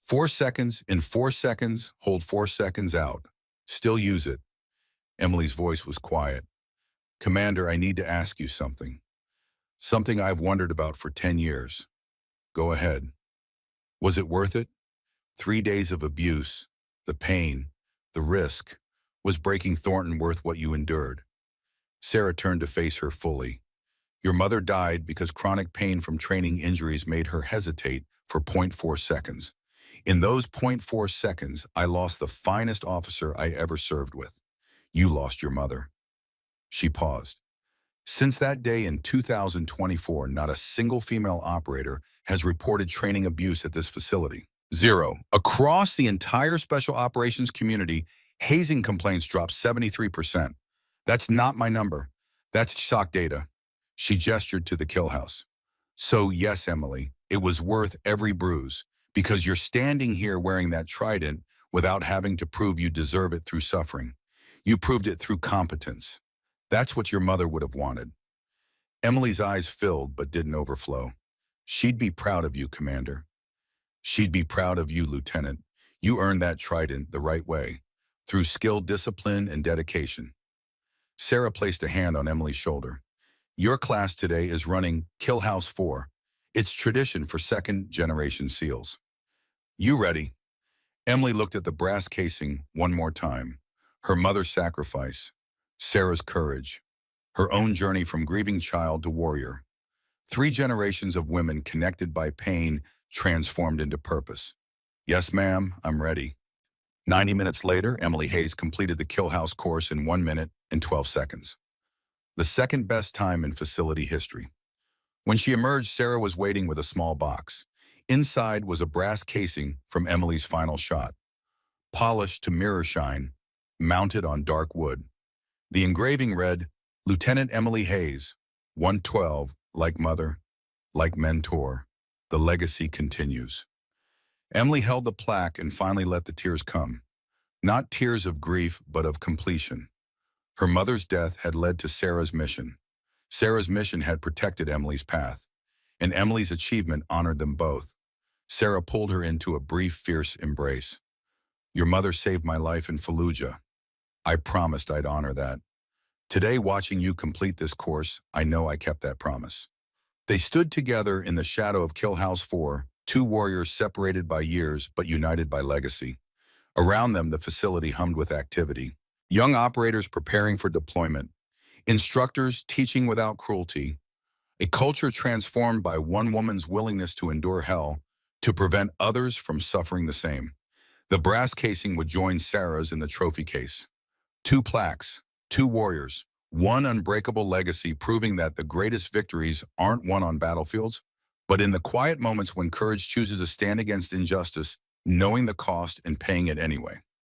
Speaker 1: 4 seconds, in 4 seconds, hold 4 seconds out. Still use it." Emily's voice was quiet. "Commander, I need to ask you something. Something I've wondered about for 10 years. Go ahead. Was it worth it? 3 days of abuse, the pain, the risk. Was breaking Thornton worth what you endured?" Sarah turned to face her fully. "Your mother died because chronic pain from training injuries made her hesitate for point 0.4 seconds. In those point 0.4 seconds, I lost the finest officer I ever served with. You lost your mother." She paused. "Since that day in 2024, not a single female operator has reported training abuse at this facility. 0. Across the entire special operations community, hazing complaints dropped 73%. That's not my number. That's SOC data." She gestured to the kill house. "So yes, Emily, it was worth every bruise, because you're standing here wearing that trident without having to prove you deserve it through suffering. You proved it through competence. That's what your mother would have wanted." Emily's eyes filled but didn't overflow. "She'd be proud of you, Commander. She'd be proud of you, Lieutenant. You earned that trident the right way, through skill, discipline, and dedication." Sarah placed a hand on Emily's shoulder. Your class today is running Kill House 4. It's tradition for second-generation SEALs. You ready? Emily looked at the brass casing one more time. Her mother's sacrifice, Sarah's courage, her own journey from grieving child to warrior. 3 generations of women connected by pain, transformed into purpose. Yes, ma'am, I'm ready. 90 minutes later, Emily Hayes completed the Kill House course in 1 minute and 12 seconds. The second best time in facility history. When she emerged, Sarah was waiting with a small box. Inside was a brass casing from Emily's final shot, polished to mirror shine, mounted on dark wood. The engraving read, Lieutenant Emily Hayes, 112, like mother, like mentor. The legacy continues. Emily held the plaque and finally let the tears come. Not tears of grief, but of completion. Her mother's death had led to Sarah's mission. Sarah's mission had protected Emily's path, and Emily's achievement honored them both. Sarah pulled her into a brief, fierce embrace. Your mother saved my life in Fallujah. I promised I'd honor that. Today, watching you complete this course, I know I kept that promise. They stood together in the shadow of Kill House 4, 2 warriors separated by years but united by legacy. Around them, the facility hummed with activity. Young operators preparing for deployment, instructors teaching without cruelty, a culture transformed by one woman's willingness to endure hell to prevent others from suffering the same. The brass casing would join Sarah's in the trophy case. 2 plaques, 2 warriors, 1 unbreakable legacy proving that the greatest victories aren't won on battlefields, but in the quiet moments when courage chooses to stand against injustice, knowing the cost and paying it anyway.